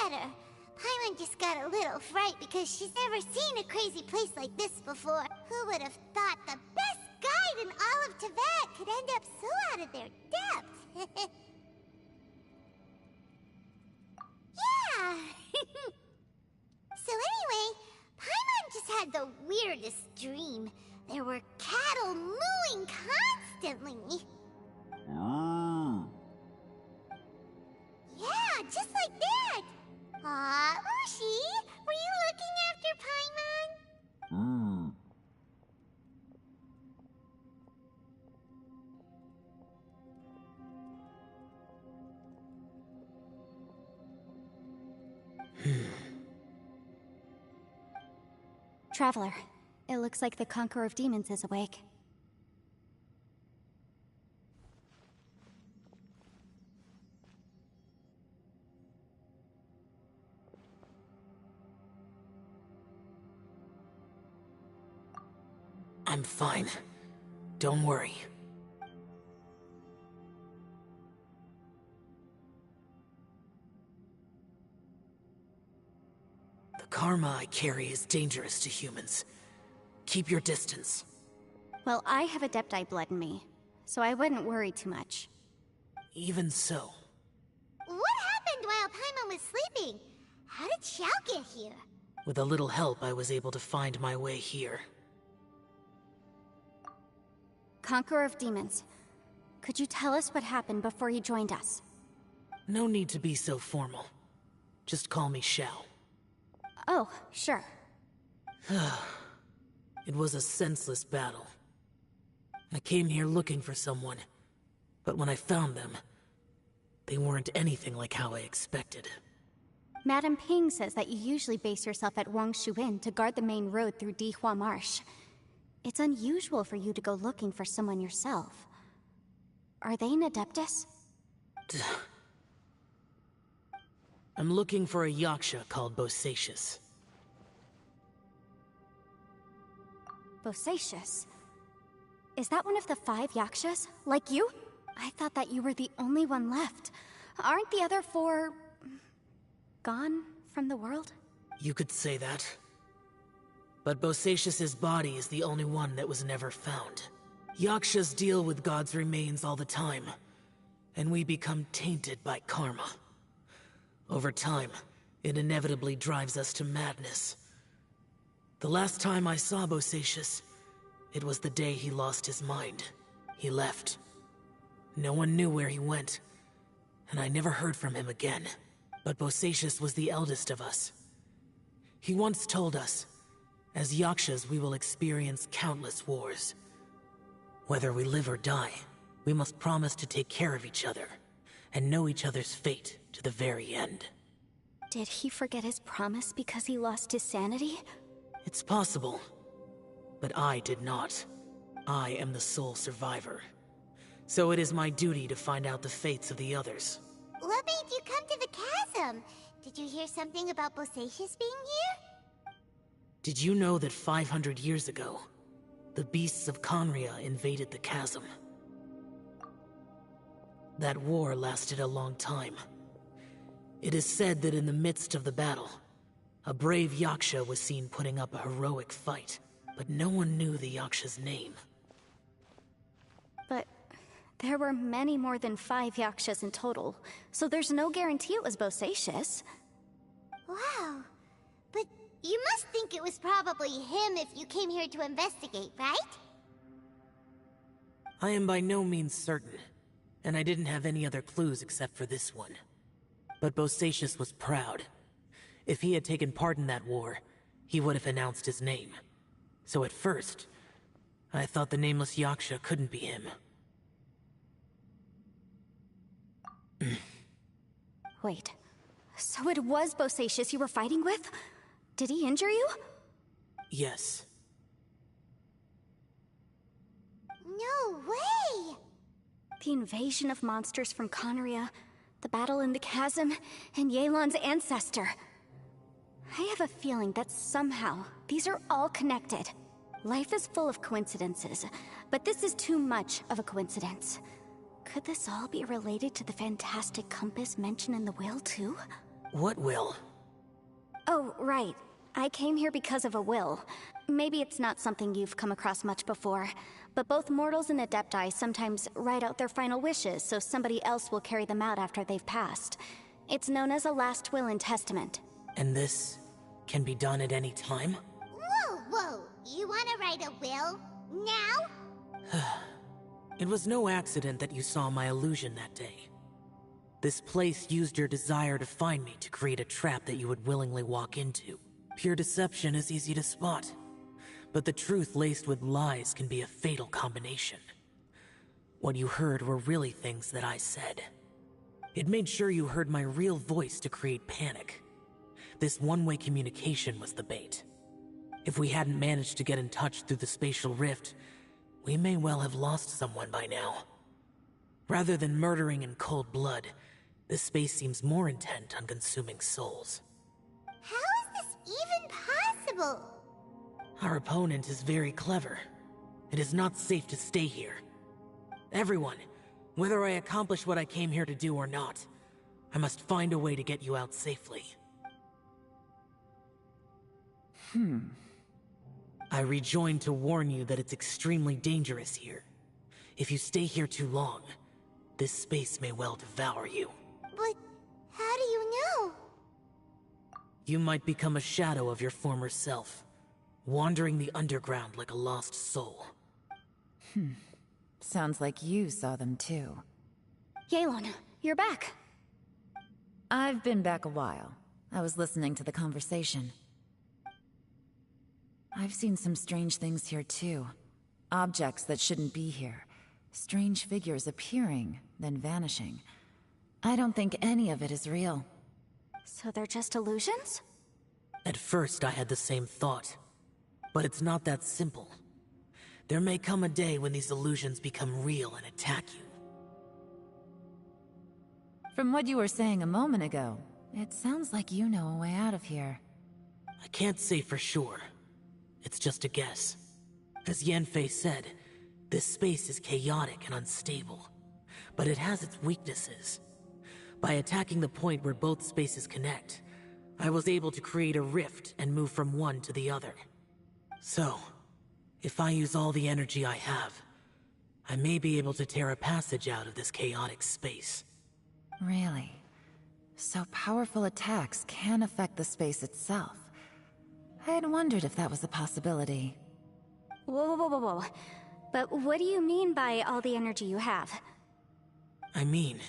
better. Paimon just got a little fright because she's never seen a crazy place like this before. Who would have thought the best guide in all of Teyvat could end up so out of their depth? Yeah! So anyway, Paimon just had the weirdest dream. There were cattle mooing constantly. Ah. Yeah, just like that! Aw, Ushi, were you looking after Paimon? Ah. Traveler, it looks like the Conqueror of Demons is awake. I'm fine. Don't worry. The karma I carry is dangerous to humans. Keep your distance. Well, I have Adepti blood in me, so I wouldn't worry too much. Even so. What happened while Paimon was sleeping? How did Xiao get here? With a little help, I was able to find my way here. Conqueror of Demons, could you tell us what happened before you joined us? No need to be so formal. Just call me Xiao. Oh, sure. It was a senseless battle. I came here looking for someone, but when I found them, they weren't anything like how I expected. Madame Ping says that you usually base yourself at Wangshu Inn to guard the main road through Dihua Marsh. It's unusual for you to go looking for someone yourself. Are they an Adeptus? I'm looking for a Yaksha called Bosacius. Bosacius? Is that one of the 5 Yakshas? Like you? I thought that you were the only one left. Aren't the other 4... gone from the world? You could say that. But Bosacius's body is the only one that was never found. Yakshas deal with God's remains all the time, and we become tainted by karma. Over time, it inevitably drives us to madness. The last time I saw Bosacius, it was the day he lost his mind. He left. No one knew where he went, and I never heard from him again. But Bosacius was the eldest of us. He once told us, as Yakshas we will experience countless wars. Whether we live or die, we must promise to take care of each other, and know each other's fate to the very end. Did he forget his promise because he lost his sanity? It's possible, but I did not. I am the sole survivor. So it is my duty to find out the fates of the others. What made you come to the chasm? Did you hear something about Bosacius being here? Did you know that 500 years ago, the beasts of Conria invaded the chasm? That war lasted a long time. It is said that in the midst of the battle, a brave Yaksha was seen putting up a heroic fight, but no one knew the Yaksha's name. But there were many more than 5 Yakshas in total, so there's no guarantee it was Bosacius. Wow. But you must think it was probably him if you came here to investigate, right? I am by no means certain, and I didn't have any other clues except for this one. But Bosacius was proud. If he had taken part in that war, he would have announced his name. So at first, I thought the nameless Yaksha couldn't be him. Wait, so it was Bosacius you were fighting with? Did he injure you? Yes. No way! The invasion of monsters from Conria, the battle in the chasm, and Yelan's ancestor. I have a feeling that somehow these are all connected. Life is full of coincidences, but this is too much of a coincidence. Could this all be related to the fantastic compass mentioned in the will, too? What will? Oh, right. I came here because of a will. Maybe it's not something you've come across much before, but both mortals and adepti sometimes write out their final wishes so somebody else will carry them out after they've passed. It's known as a last will and testament. And this can be done at any time? Whoa. You wanna write a will? Now? It was no accident that you saw my illusion that day. This place used your desire to find me to create a trap that you would willingly walk into. Pure deception is easy to spot, but the truth laced with lies can be a fatal combination. What you heard were really things that I said. It made sure you heard my real voice to create panic. This one-way communication was the bait. If we hadn't managed to get in touch through the spatial rift, we may well have lost someone by now. Rather than murdering in cold blood, this space seems more intent on consuming souls. How is this even possible? Our opponent is very clever. It is not safe to stay here. Everyone, whether I accomplish what I came here to do or not, I must find a way to get you out safely. I rejoined to warn you that it's extremely dangerous here. If you stay here too long, this space may well devour you. But how do you know? You might become a shadow of your former self, wandering the underground like a lost soul. Sounds like you saw them too. Yelan, you're back. I've been back a while. I was listening to the conversation. I've seen some strange things here too. Objects that shouldn't be here. Strange figures appearing, then vanishing. I don't think any of it is real. So they're just illusions? At first I had the same thought, but it's not that simple. There may come a day when these illusions become real and attack you. From what you were saying a moment ago, it sounds like you know a way out of here. I can't say for sure. It's just a guess. As Yanfei said, this space is chaotic and unstable, but it has its weaknesses. By attacking the point where both spaces connect, I was able to create a rift and move from one to the other. So, if I use all the energy I have, I may be able to tear a passage out of this chaotic space. Really? So powerful attacks can affect the space itself. I had wondered if that was a possibility. Whoa. But what do you mean by all the energy you have? I mean,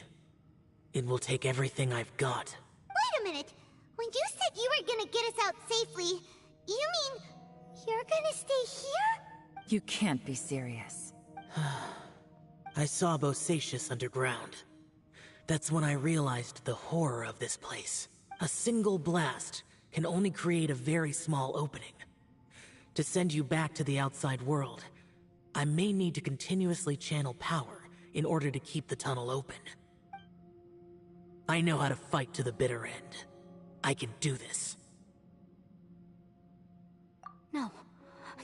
it will take everything I've got. Wait a minute. When you said you were gonna get us out safely, you mean you're gonna stay here? You can't be serious. I saw Bosacius underground. That's when I realized the horror of this place. A single blast can only create a very small opening. To send you back to the outside world, I may need to continuously channel power in order to keep the tunnel open. I know how to fight to the bitter end. I can do this.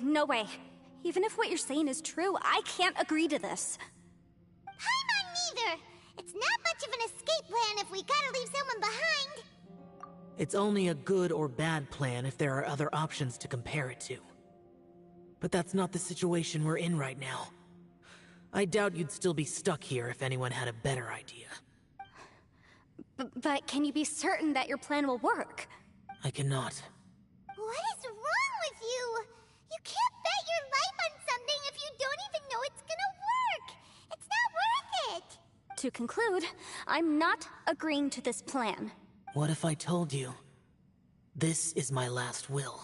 No way. Even if what you're saying is true, I can't agree to this. Paimon neither! It's not much of an escape plan if we gotta leave someone behind. It's only a good or bad plan if there are other options to compare it to. But that's not the situation we're in right now. I doubt you'd still be stuck here if anyone had a better idea. But can you be certain that your plan will work? I cannot. What is wrong with you? You can't bet your life on something if you don't even know it's gonna work. It's not worth it. To conclude, I'm not agreeing to this plan. What if I told you, this is my last will?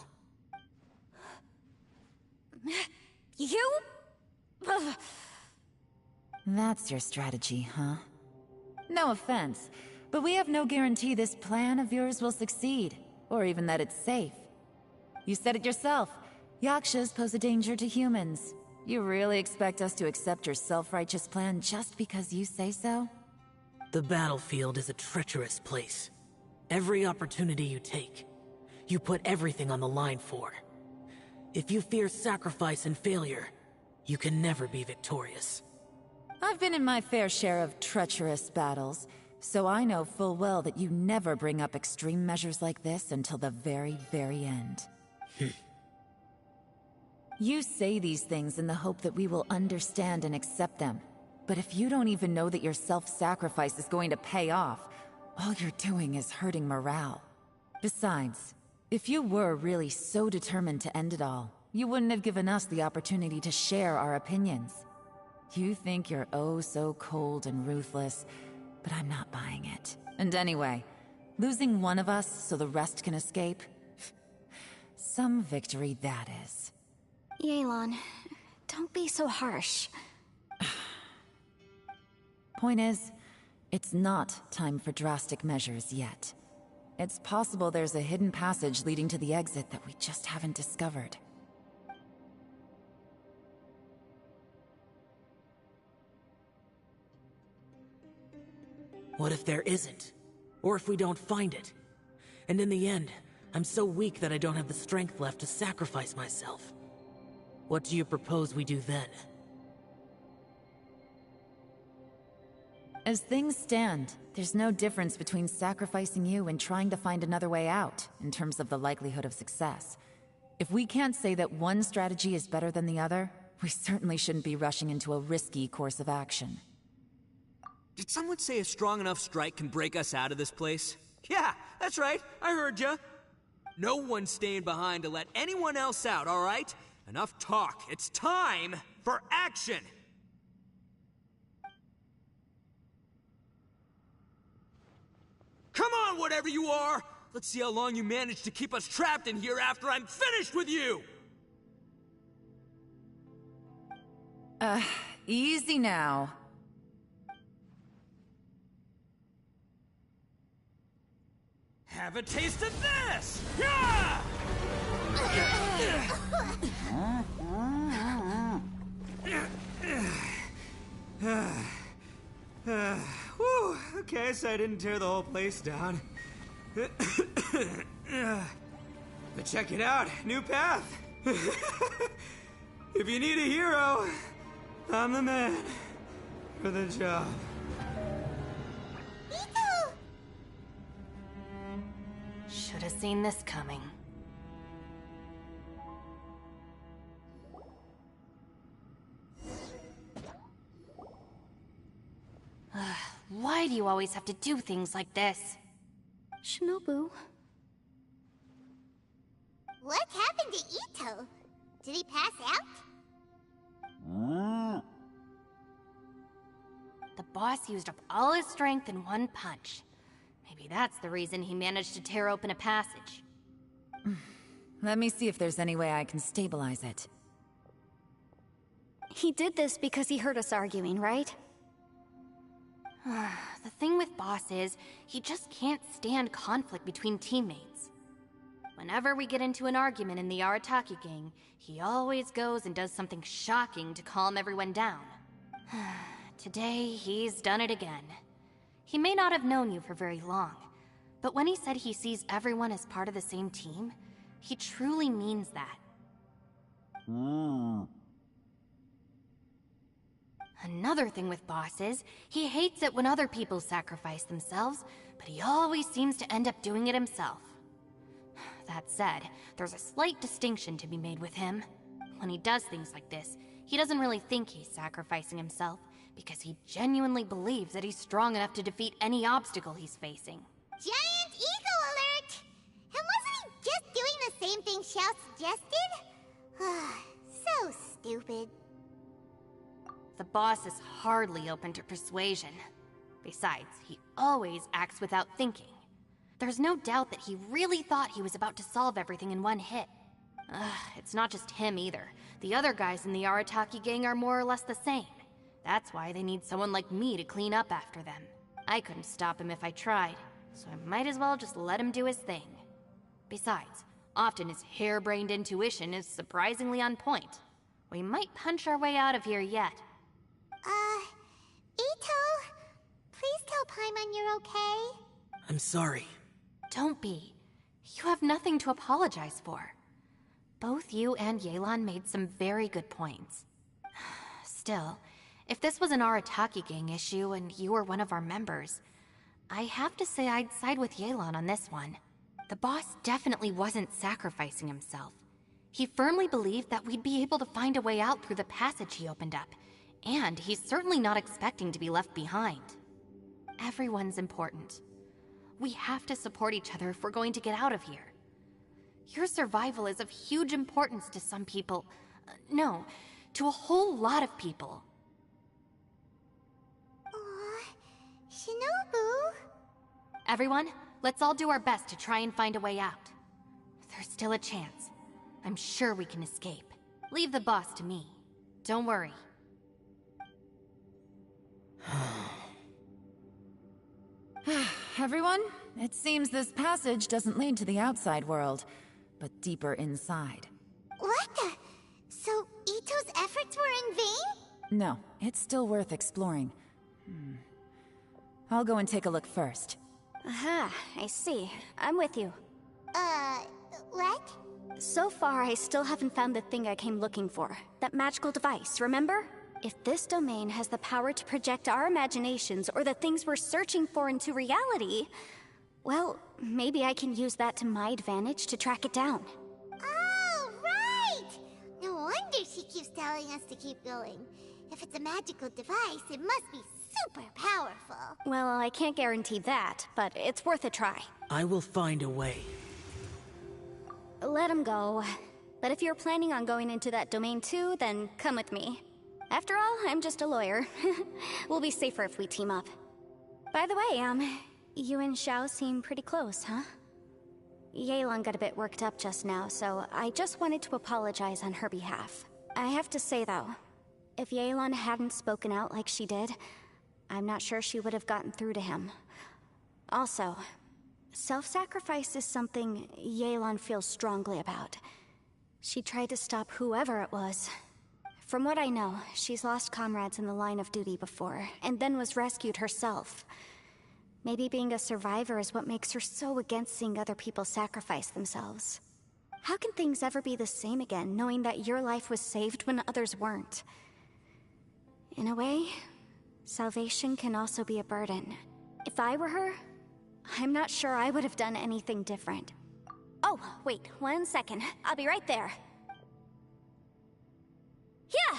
You? Ugh. That's your strategy, huh? No offense, but we have no guarantee this plan of yours will succeed, or even that it's safe. You said it yourself. Yakshas pose a danger to humans. You really expect us to accept your self-righteous plan just because you say so? The battlefield is a treacherous place. Every opportunity you take, you put everything on the line for. If you fear sacrifice and failure, you can never be victorious. I've been in my fair share of treacherous battles, So I know full well that you never bring up extreme measures like this until the very, very end. You say these things in the hope that we will understand and accept them. But if you don't even know that your self-sacrifice is going to pay off, all you're doing is hurting morale. Besides, if you were really so determined to end it all, you wouldn't have given us the opportunity to share our opinions. You think you're oh so cold and ruthless, but I'm not buying it. And anyway, losing one of us so the rest can escape? Some victory that is. Yelan, don't be so harsh. Point is, it's not time for drastic measures yet. It's possible there's a hidden passage leading to the exit that we just haven't discovered. What if there isn't? Or if we don't find it? And in the end, I'm so weak that I don't have the strength left to sacrifice myself. What do you propose we do then? As things stand, there's no difference between sacrificing you and trying to find another way out, in terms of the likelihood of success. If we can't say that one strategy is better than the other, we certainly shouldn't be rushing into a risky course of action. Did someone say a strong enough strike can break us out of this place? Yeah, that's right, I heard ya. No one's staying behind to let anyone else out, alright? Enough talk, it's time for action! Come on, whatever you are! Let's see how long you manage to keep us trapped in here after I'm finished with you! Easy now. Have a taste of this! Yeah! Whew, okay, so I didn't tear the whole place down. But check it out, new path. If you need a hero, I'm the man for the job. Should have seen this coming. Why do you always have to do things like this? Shinobu. What happened to Ito? Did he pass out? The boss used up all his strength in one punch. Maybe that's the reason he managed to tear open a passage. Let me see if there's any way I can stabilize it. He did this because he heard us arguing, right? The thing with Boss is, he just can't stand conflict between teammates. Whenever we get into an argument in the Arataki gang, he always goes and does something shocking to calm everyone down. Today, he's done it again. He may not have known you for very long, but when he said he sees everyone as part of the same team, he truly means that. Another thing with Boss is, he hates it when other people sacrifice themselves, but he always seems to end up doing it himself. That said, there's a slight distinction to be made with him. When he does things like this, he doesn't really think he's sacrificing himself, because he genuinely believes that he's strong enough to defeat any obstacle he's facing. Giant ego alert! And wasn't he just doing the same thing Xiao suggested? So stupid. The boss is hardly open to persuasion. Besides, he always acts without thinking. There's no doubt that he really thought he was about to solve everything in one hit. It's not just him either. The other guys in the Arataki gang are more or less the same. That's why they need someone like me to clean up after them. I couldn't stop him if I tried, so I might as well just let him do his thing. Besides, often his harebrained intuition is surprisingly on point. We might punch our way out of here yet. Ito, please tell Paimon you're okay. I'm sorry. Don't be. You have nothing to apologize for. Both you and Yelan made some very good points. Still, if this was an Arataki gang issue and you were one of our members, I have to say I'd side with Yelan on this one. The boss definitely wasn't sacrificing himself. He firmly believed that we'd be able to find a way out through the passage he opened up, and he's certainly not expecting to be left behind. Everyone's important. We have to support each other if we're going to get out of here. Your survival is of huge importance to some people. No, to a whole lot of people. Aw, Shinobu. Everyone, let's all do our best to try and find a way out. There's still a chance. I'm sure we can escape. Leave the boss to me. Don't worry. Everyone, it seems this passage doesn't lead to the outside world, but deeper inside. What the? So Ito's efforts were in vain? No, it's still worth exploring. I'll go and take a look first. Aha, I see. I'm with you. What? So far, I still haven't found the thing I came looking for. That magical device, remember? If this domain has the power to project our imaginations or the things we're searching for into reality, well, maybe I can use that to my advantage to track it down. Oh, right! No wonder she keeps telling us to keep going. If it's a magical device, it must be super powerful. Well, I can't guarantee that, but it's worth a try. I will find a way. Let him go. But if you're planning on going into that domain too, then come with me. After all, I'm just a lawyer. We'll be safer if we team up. By the way, you and Xiao seem pretty close, huh? Yelan got a bit worked up just now, so I just wanted to apologize on her behalf. I have to say though, if Yelan hadn't spoken out like she did, I'm not sure she would have gotten through to him. Also, self-sacrifice is something Yelan feels strongly about. She tried to stop whoever it was. From what I know, she's lost comrades in the line of duty before, and then was rescued herself. Maybe being a survivor is what makes her so against seeing other people sacrifice themselves. How can things ever be the same again, knowing that your life was saved when others weren't? In a way, salvation can also be a burden. If I were her, I'm not sure I would have done anything different. Oh, wait, 1 second. I'll be right there. Yeah!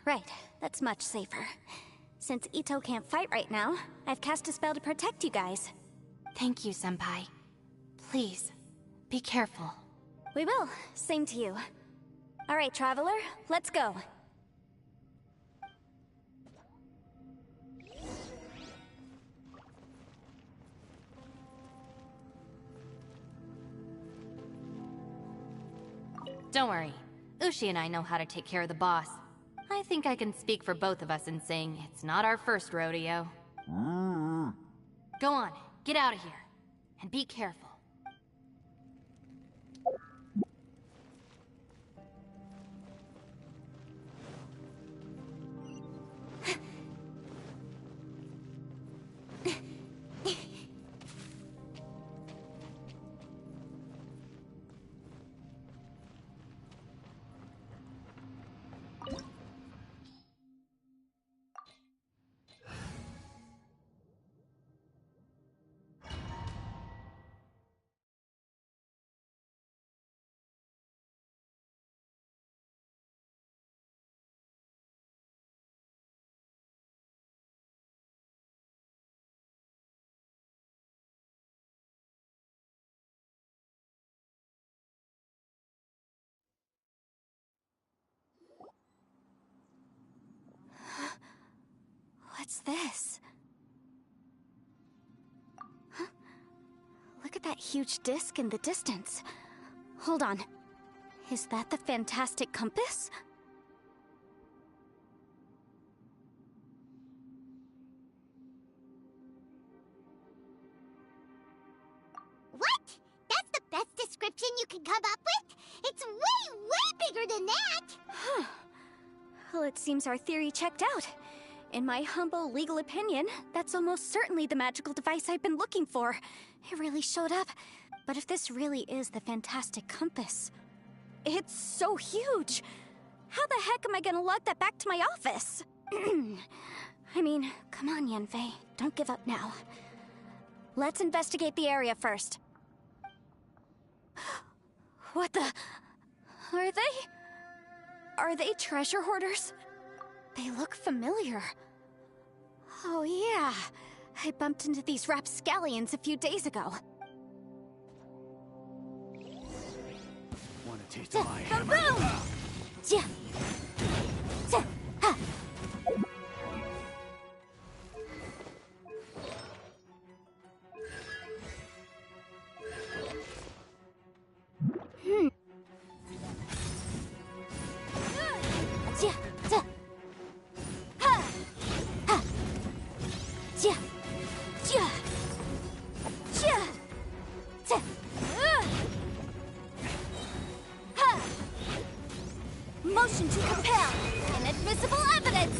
Right, that's much safer. Since Ito can't fight right now, I've cast a spell to protect you guys. Thank you, Senpai. Please, be careful. We will. Same to you. Alright, Traveler, let's go. Don't worry. Ushi and I know how to take care of the boss. I think I can speak for both of us in saying it's not our first rodeo. Go on, get out of here. And be careful. What's this? Huh? Look at that huge disc in the distance. Hold on. Is that the fantastic compass? What? That's the best description you can come up with? It's way, way bigger than that! Huh. Well, it seems our theory checked out. In my humble legal opinion, that's almost certainly the magical device I've been looking for. It really showed up. But if this really is the fantastic compass, it's so huge! How the heck am I gonna lug that back to my office? I mean, come on, Yanfei. Don't give up now. Let's investigate the area first. What the... Are they treasure hoarders? They look familiar. Oh yeah, I bumped into these rapscallions a few days ago. Wanna taste my hammer? Boom! Yeah. Ha. Motion to compel. Inadmissible evidence.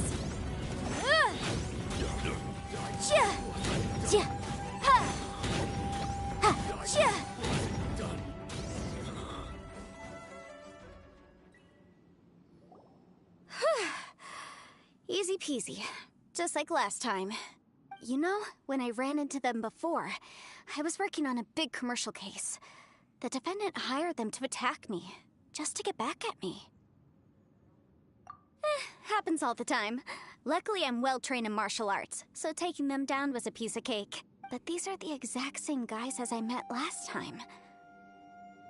Easy peasy. Just like last time. You know, when I ran into them before, I was working on a big commercial case. The defendant hired them to attack me, just to get back at me. Happens all the time. Luckily, I'm well-trained in martial arts, so taking them down was a piece of cake. But these are the exact same guys as I met last time.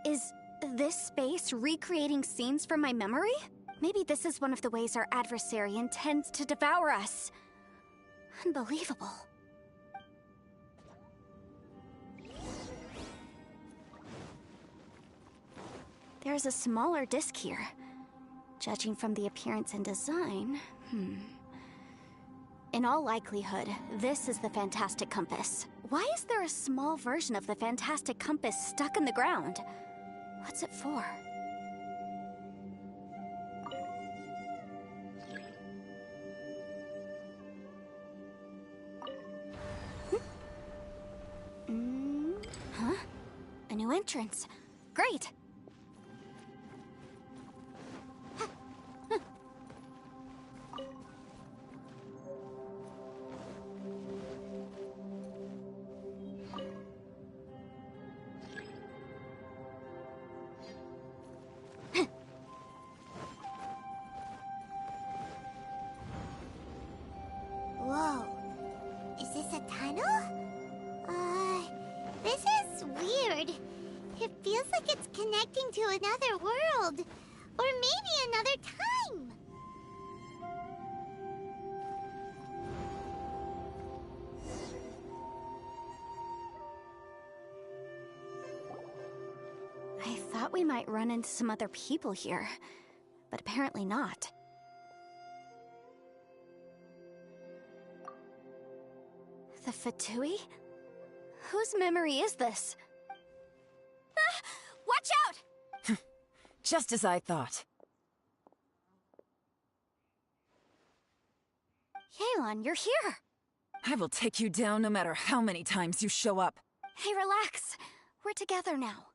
Is this space recreating scenes from my memory? Maybe this is one of the ways our adversary intends to devour us. Unbelievable. There's a smaller disc here. Judging from the appearance and design, In all likelihood, this is the Fantastic Compass. Why is there a small version of the Fantastic Compass stuck in the ground? What's it for? Huh? A new entrance. Great! Whoa. Is this a tunnel? This is weird. It feels like it's connecting to another world. Or maybe another time. I thought we might run into some other people here, but apparently not. The Fatui? Whose memory is this? Ah! Watch out! Just as I thought. Yelan, you're here! I will take you down no matter how many times you show up. Hey, relax. We're together now.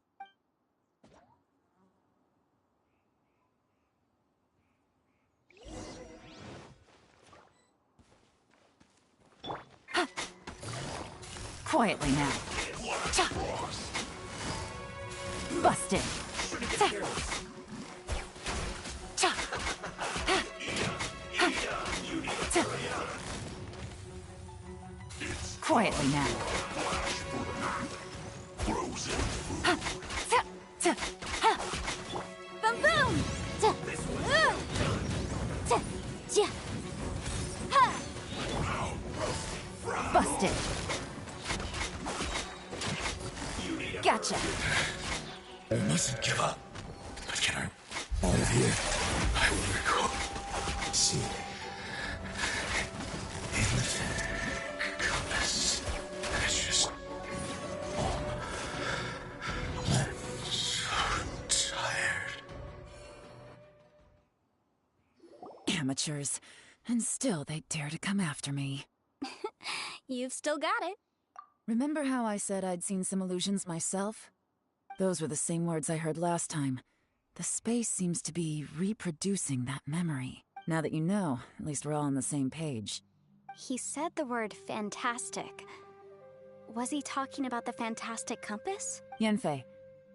Quietly now. Busted. Quietly now. Boom boom! Busted. Gotcha. I mustn't give up. But can I... Out of here, I will go. See. In the compass. It's just... I'm so tired. Amateurs. And still they dare to come after me. You've still got it. Remember how I said I'd seen some illusions myself? Those were the same words I heard last time. The space seems to be reproducing that memory. Now that you know, at least we're all on the same page. He said the word fantastic. Was he talking about the fantastic compass? Yanfei,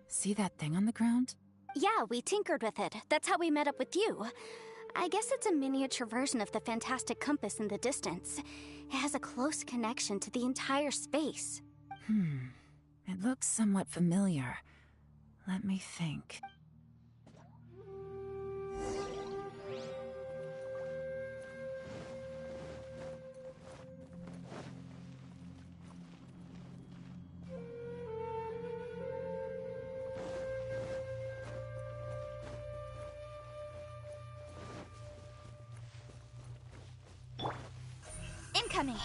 see that thing on the ground? Yeah, we tinkered with it. That's how we met up with you. I guess it's a miniature version of the fantastic compass in the distance. It has a close connection to the entire space. It looks somewhat familiar. Let me think. Incoming!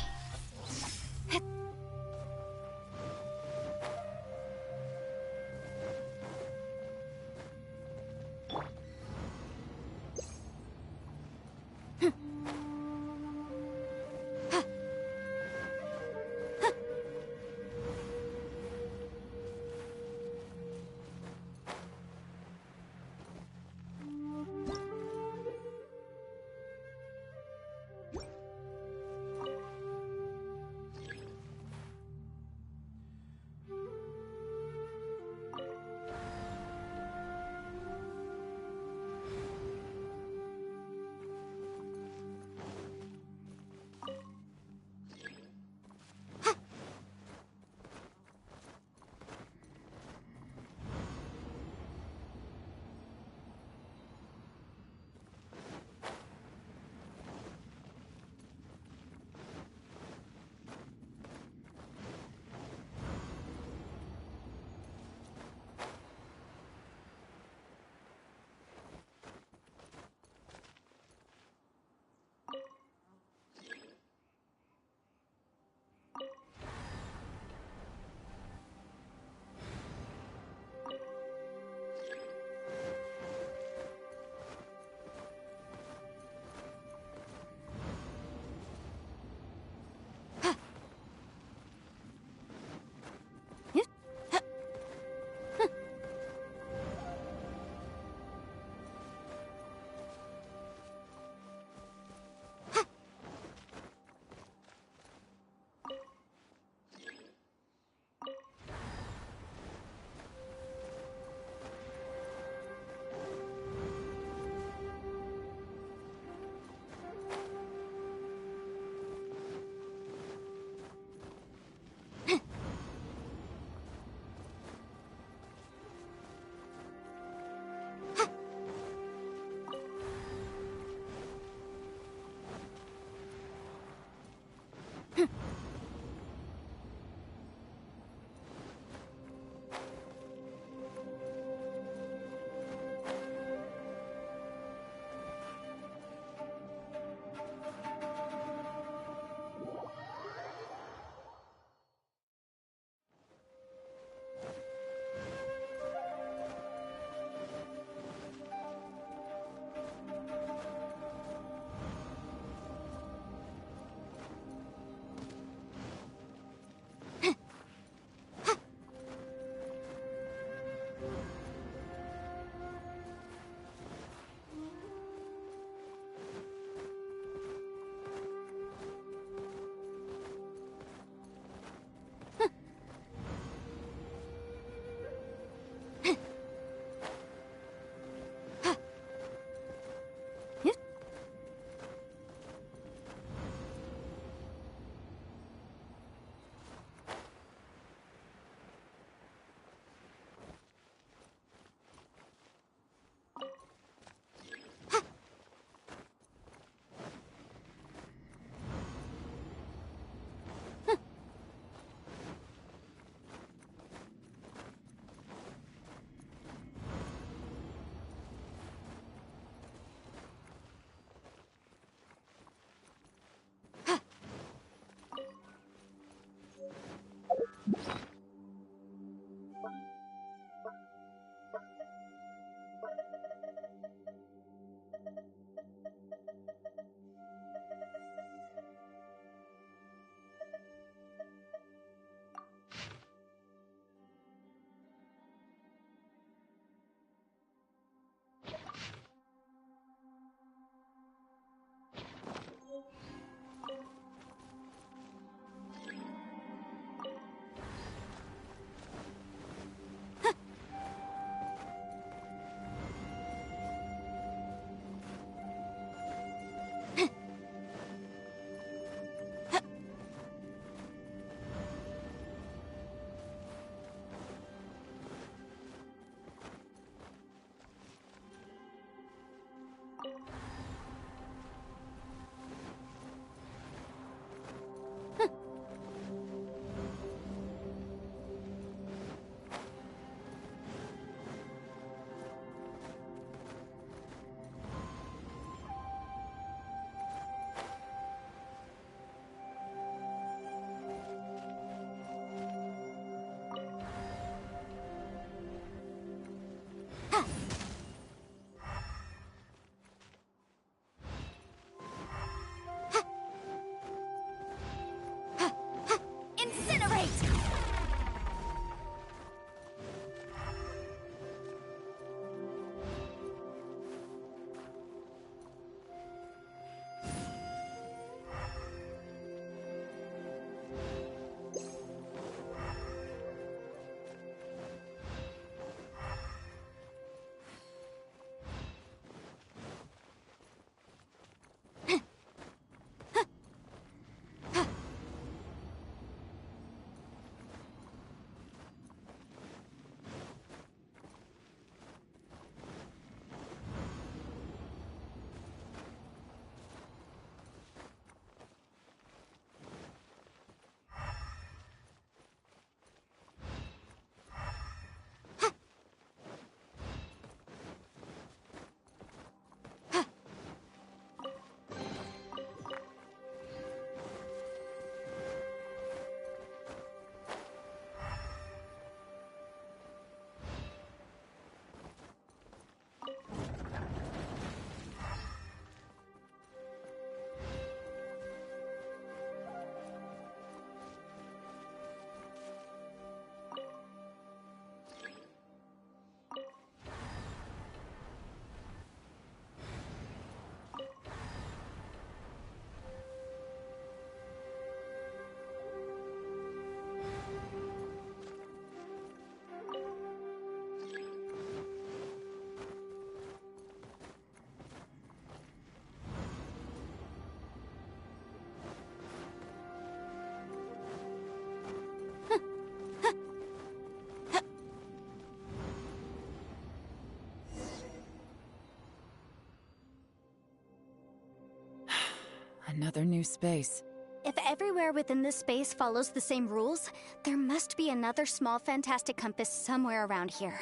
Another new space. If everywhere within this space follows the same rules, there must be another small fantastic compass somewhere around here.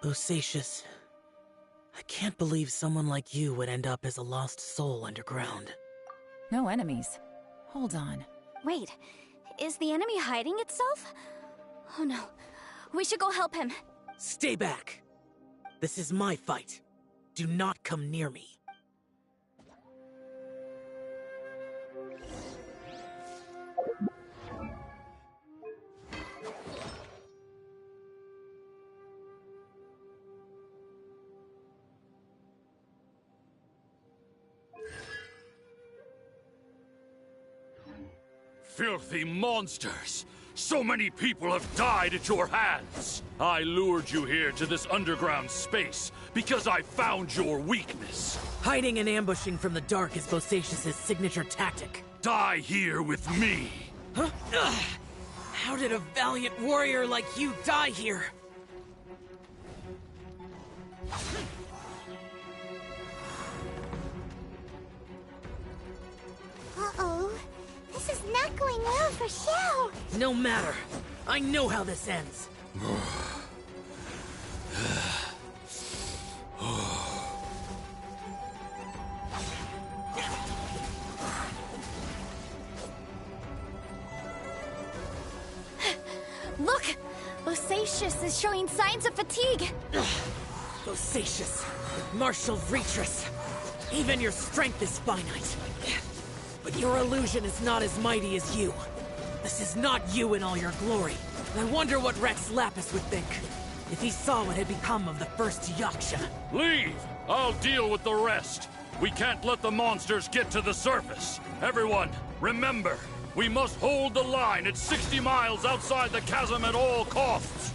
Bosacious, I can't believe someone like you would end up as a lost soul underground. No enemies. Hold on. Wait, is the enemy hiding itself? Oh no, we should go help him. Stay back. This is my fight. Do not come near me. Filthy monsters! So many people have died at your hands! I lured you here to this underground space because I found your weakness. Hiding and ambushing from the dark is Bosacious's signature tactic. Die here with me! Huh? Ugh. How did a valiant warrior like you die here? Uh-oh. This is not going well for Xiao. No matter. I know how this ends. Look! Bosacious is showing signs of fatigue. Bosacious, martial Vitris. Even your strength is finite. But your illusion is not as mighty as you. This is not you in all your glory. I wonder what Rex Lapis would think if he saw what had become of the first Yaksha. Leave! I'll deal with the rest. We can't let the monsters get to the surface. Everyone, remember, we must hold the line at 60 miles outside the chasm at all costs.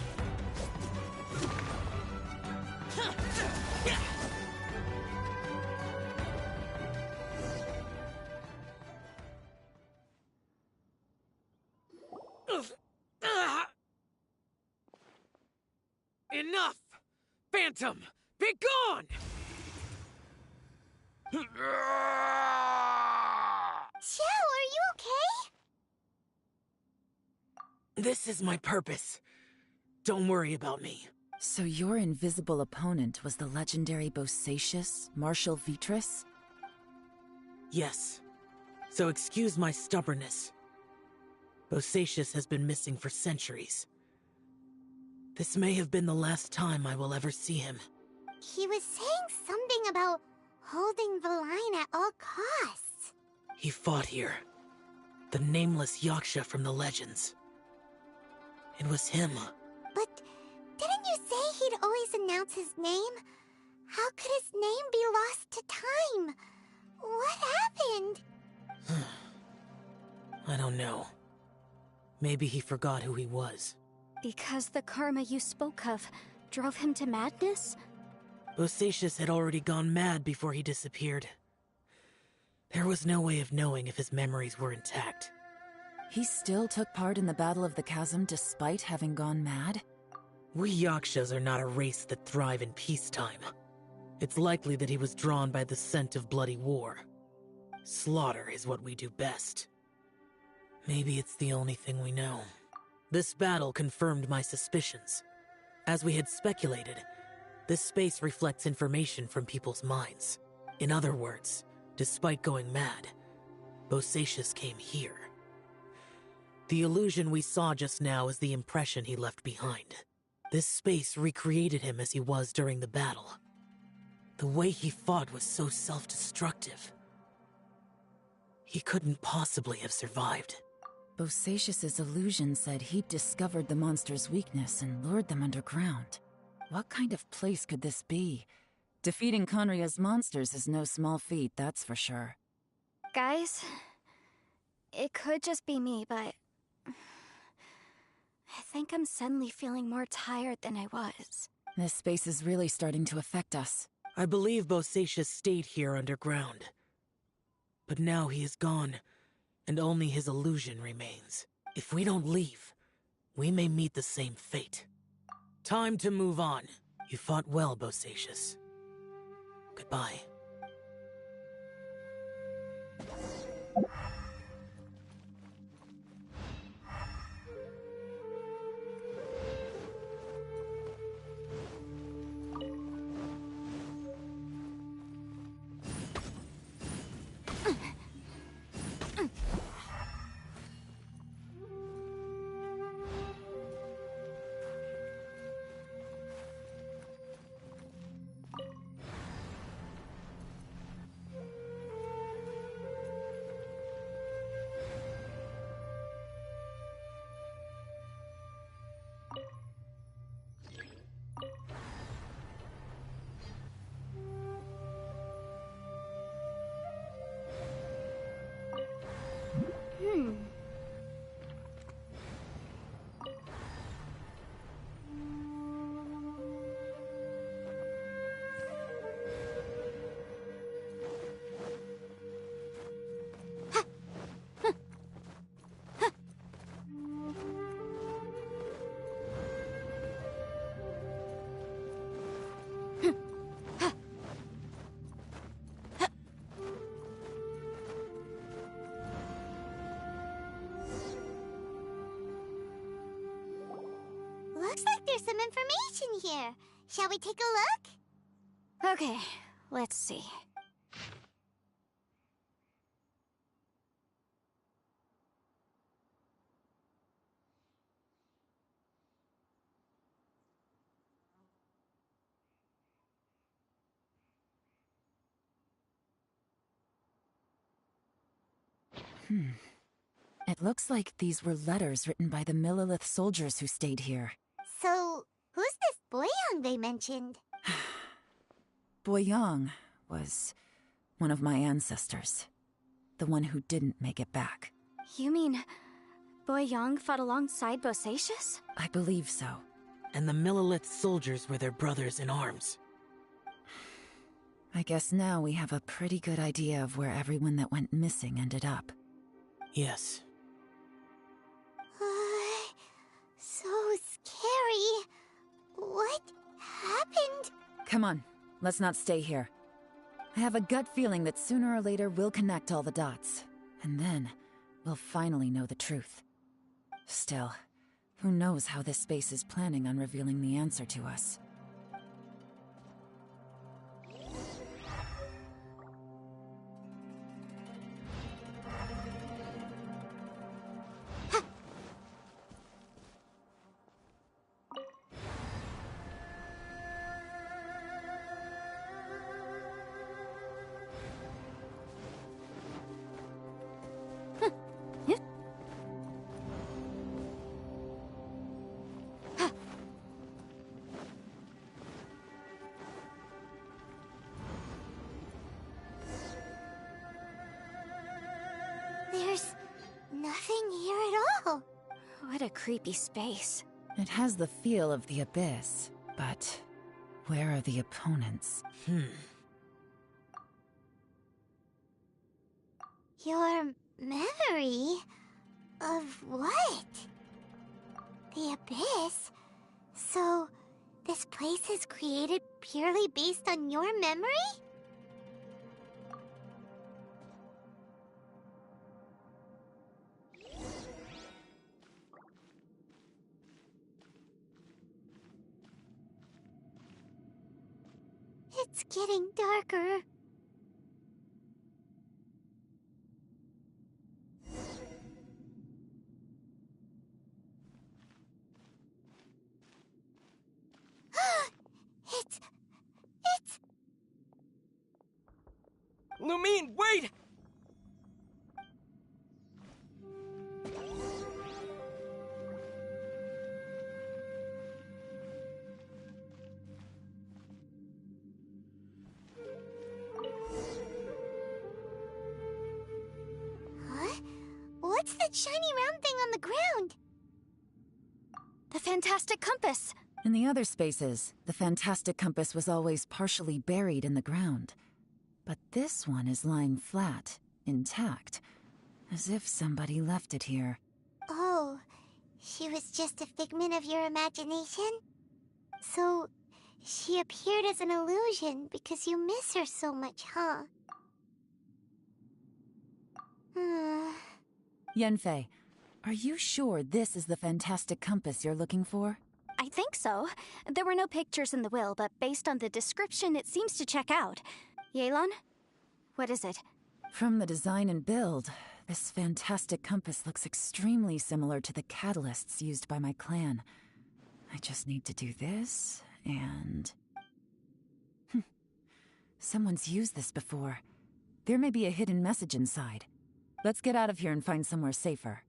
Enough! Phantom, be gone! Xiao, are you okay? This is my purpose. Don't worry about me. So your invisible opponent was the legendary Bosacious, Martial Vitris? Yes. So excuse my stubbornness. Bosacious has been missing for centuries. This may have been the last time I will ever see him. He was saying something about holding the line at all costs. He fought here. The nameless Yaksha from the legends. It was him. But didn't you say he'd always announce his name? How could his name be lost to time? What happened? I don't know. Maybe he forgot who he was. Because the karma you spoke of drove him to madness? Bosacious had already gone mad before he disappeared. There was no way of knowing if his memories were intact. He still took part in the Battle of the Chasm despite having gone mad? We Yakshas are not a race that thrive in peacetime. It's likely that he was drawn by the scent of bloody war. Slaughter is what we do best. Maybe it's the only thing we know. This battle confirmed my suspicions. As we had speculated, this space reflects information from people's minds. In other words, despite going mad, Bosacious came here. The illusion we saw just now is the impression he left behind. This space recreated him as he was during the battle. The way he fought was so self-destructive. He couldn't possibly have survived. Bosacious's illusion said he'd discovered the monster's weakness and lured them underground. What kind of place could this be? Defeating Conria's monsters is no small feat, that's for sure. Guys, it could just be me, but I think I'm suddenly feeling more tired than I was. This space is really starting to affect us. I believe Bosacious stayed here underground. But now he is gone, and only his illusion remains. If we don't leave, we may meet the same fate. Time to move on. You fought well, Bosacious. Goodbye. Looks like there's some information here. Shall we take a look? Okay, let's see. It looks like these were letters written by the Millilith soldiers who stayed here. So, who's this Boyang they mentioned? Boyang was one of my ancestors. The one who didn't make it back. You mean Boyang fought alongside Bosacius? I believe so. And the Millilith soldiers were their brothers in arms. I guess now we have a pretty good idea of where everyone that went missing ended up. Yes. So scary. What happened? Come on, let's not stay here. I have a gut feeling that sooner or later we'll connect all the dots. And then, we'll finally know the truth. Still, who knows how this space is planning on revealing the answer to us. There's nothing here at all. What a creepy space. It has the feel of the abyss, but where are the opponents? Your memory? Of what? The abyss? So, this place is created purely based on your memory? It's getting darker. It's... Lumine, wait! Huh? What's that shiny round thing on the ground? The fantastic compass! In the other spaces, the fantastic compass was always partially buried in the ground. But this one is lying flat, intact, as if somebody left it here. Oh, she was just a figment of your imagination? So, she appeared as an illusion because you miss her so much, huh? Yanfei, are you sure this is the fantastic compass you're looking for? I think so. There were no pictures in the will, but based on the description, it seems to check out. Yelan? What is it? From the design and build, this fantastic compass looks extremely similar to the catalysts used by my clan. I just need to do this, and... Someone's used this before. There may be a hidden message inside. Let's get out of here and find somewhere safer.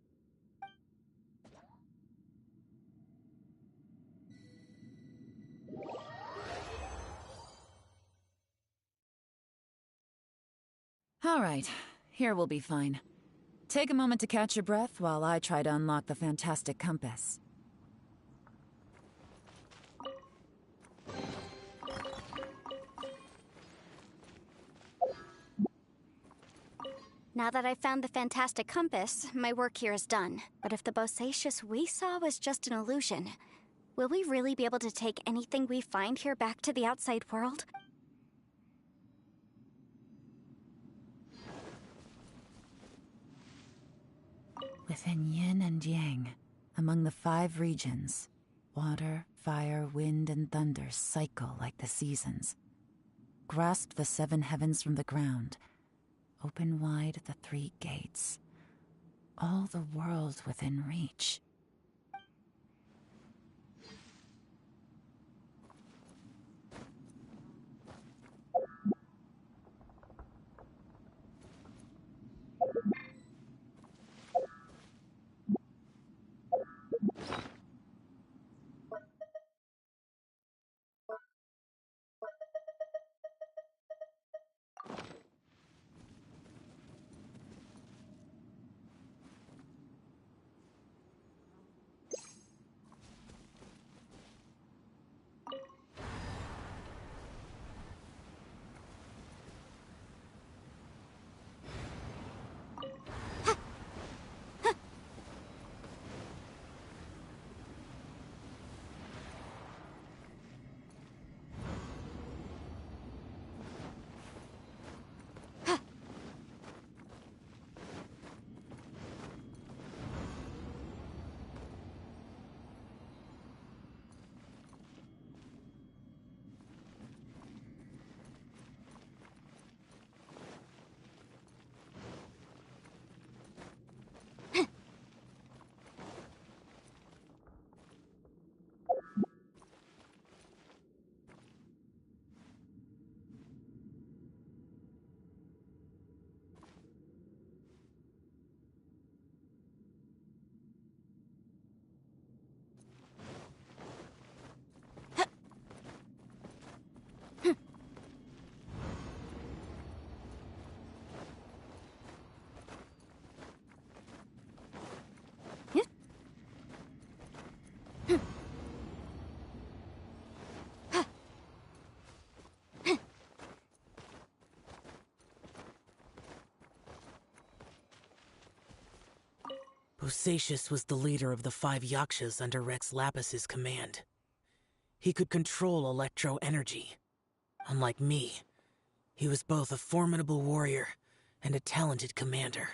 All right, here we'll be fine. Take a moment to catch your breath while I try to unlock the fantastic compass. Now that I've found the fantastic compass, my work here is done. But if the Bosacius we saw was just an illusion, will we really be able to take anything we find here back to the outside world? Within yin and yang, among the 5 regions, Water, fire, wind, and thunder cycle like the seasons. Grasp the 7 heavens from the ground. Open wide the 3 gates. All the world within reach. Bosacius was the leader of the 5 Yakshas under Rex Lapis's command. He could control electro energy. Unlike me, he was both a formidable warrior and a talented commander.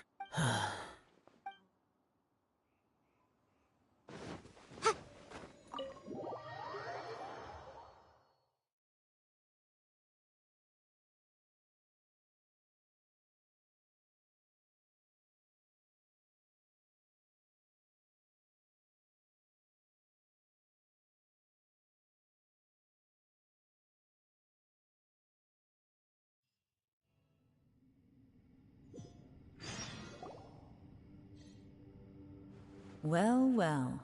Well, well.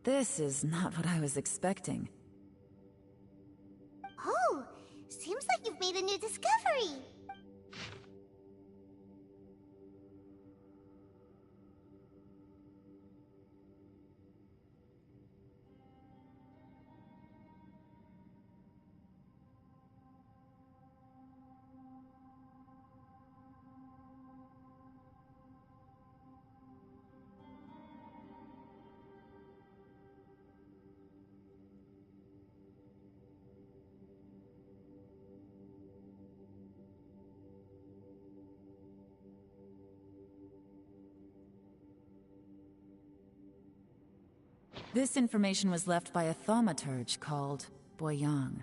This is not what I was expecting. Oh, seems like you've made a new discovery. This information was left by a thaumaturge called Boyang,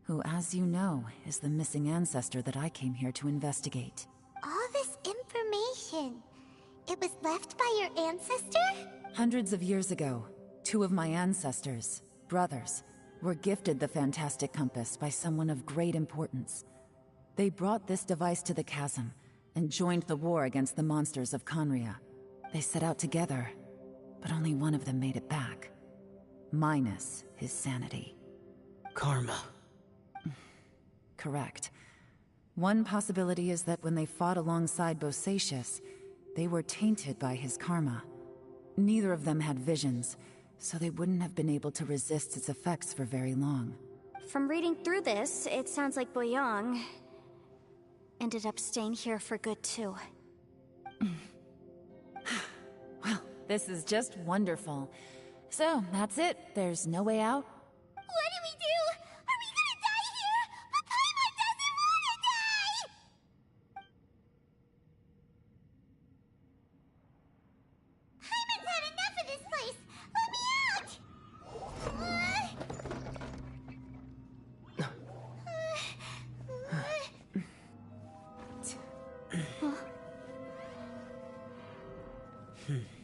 who, as you know, is the missing ancestor that I came here to investigate. All this information, it was left by your ancestor? Hundreds of years ago, 2 of my ancestors, brothers, were gifted the fantastic compass by someone of great importance. They brought this device to the chasm and joined the war against the monsters of Conria. They set out together, but only one of them made it back. Minus his sanity. Karma. Correct. One possibility is that when they fought alongside Bosacius, they were tainted by his karma. Neither of them had visions, so they wouldn't have been able to resist its effects for very long. From reading through this, it sounds like Boyang ended up staying here for good too. Well, this is just wonderful. So, that's it. There's no way out? What do we do? Are we gonna die here? But Paimon doesn't wanna die! Paimon's had enough of this place! Let me out!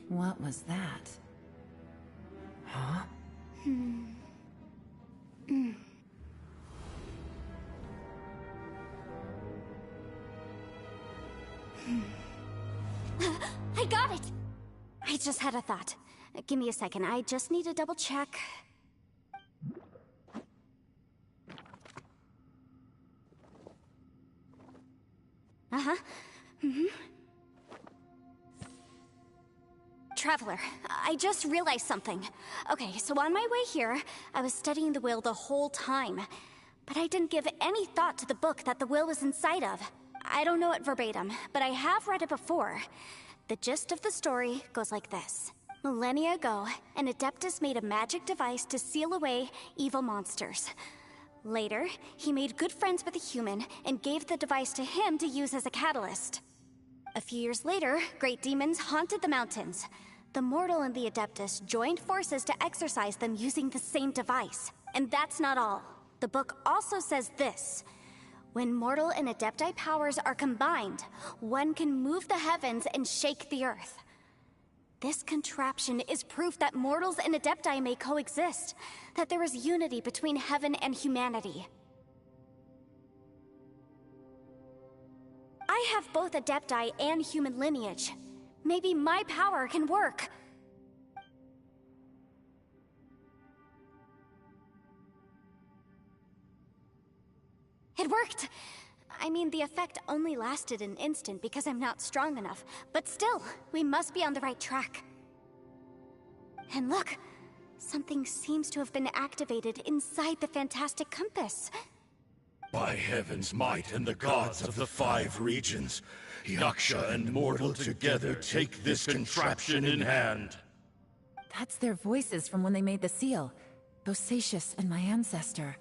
What was that? Huh? I got it! I just had a thought. Give me a second, I just need to double check. Uh-huh. Traveler, I just realized something. Okay, so on my way here, I was studying the will the whole time. But I didn't give any thought to the book that the will was inside of. I don't know it verbatim, but I have read it before. The gist of the story goes like this. Millennia ago, an Adeptus made a magic device to seal away evil monsters. Later, he made good friends with a human and gave the device to him to use as a catalyst. A few years later, great demons haunted the mountains. The mortal and the Adeptus joined forces to exorcise them using the same device. And that's not all. The book also says this. When mortal and Adepti powers are combined, one can move the heavens and shake the earth. This contraption is proof that mortals and Adepti may coexist, that there is unity between heaven and humanity. I have both Adepti and human lineage. Maybe my power can work. It worked! I mean, the effect only lasted an instant because I'm not strong enough, but still, we must be on the right track. And look, something seems to have been activated inside the fantastic compass. By heaven's might and the gods of the 5 regions, Yaksha and mortal together take this contraption in hand. That's their voices from when they made the seal. Bosacius and my ancestor.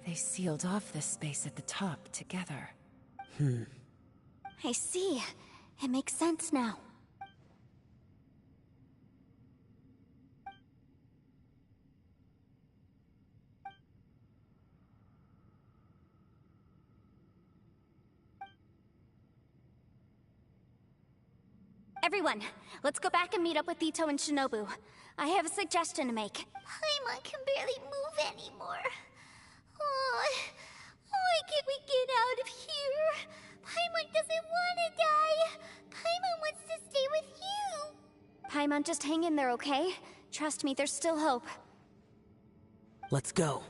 They sealed off this space at the top together. I see. It makes sense now. Everyone, let's go back and meet up with Ito and Shinobu. I have a suggestion to make. Paimon can barely move anymore. Oh, why can't we get out of here? Paimon doesn't want to die. Paimon wants to stay with you. Paimon, just hang in there, okay? Trust me, there's still hope. Let's go.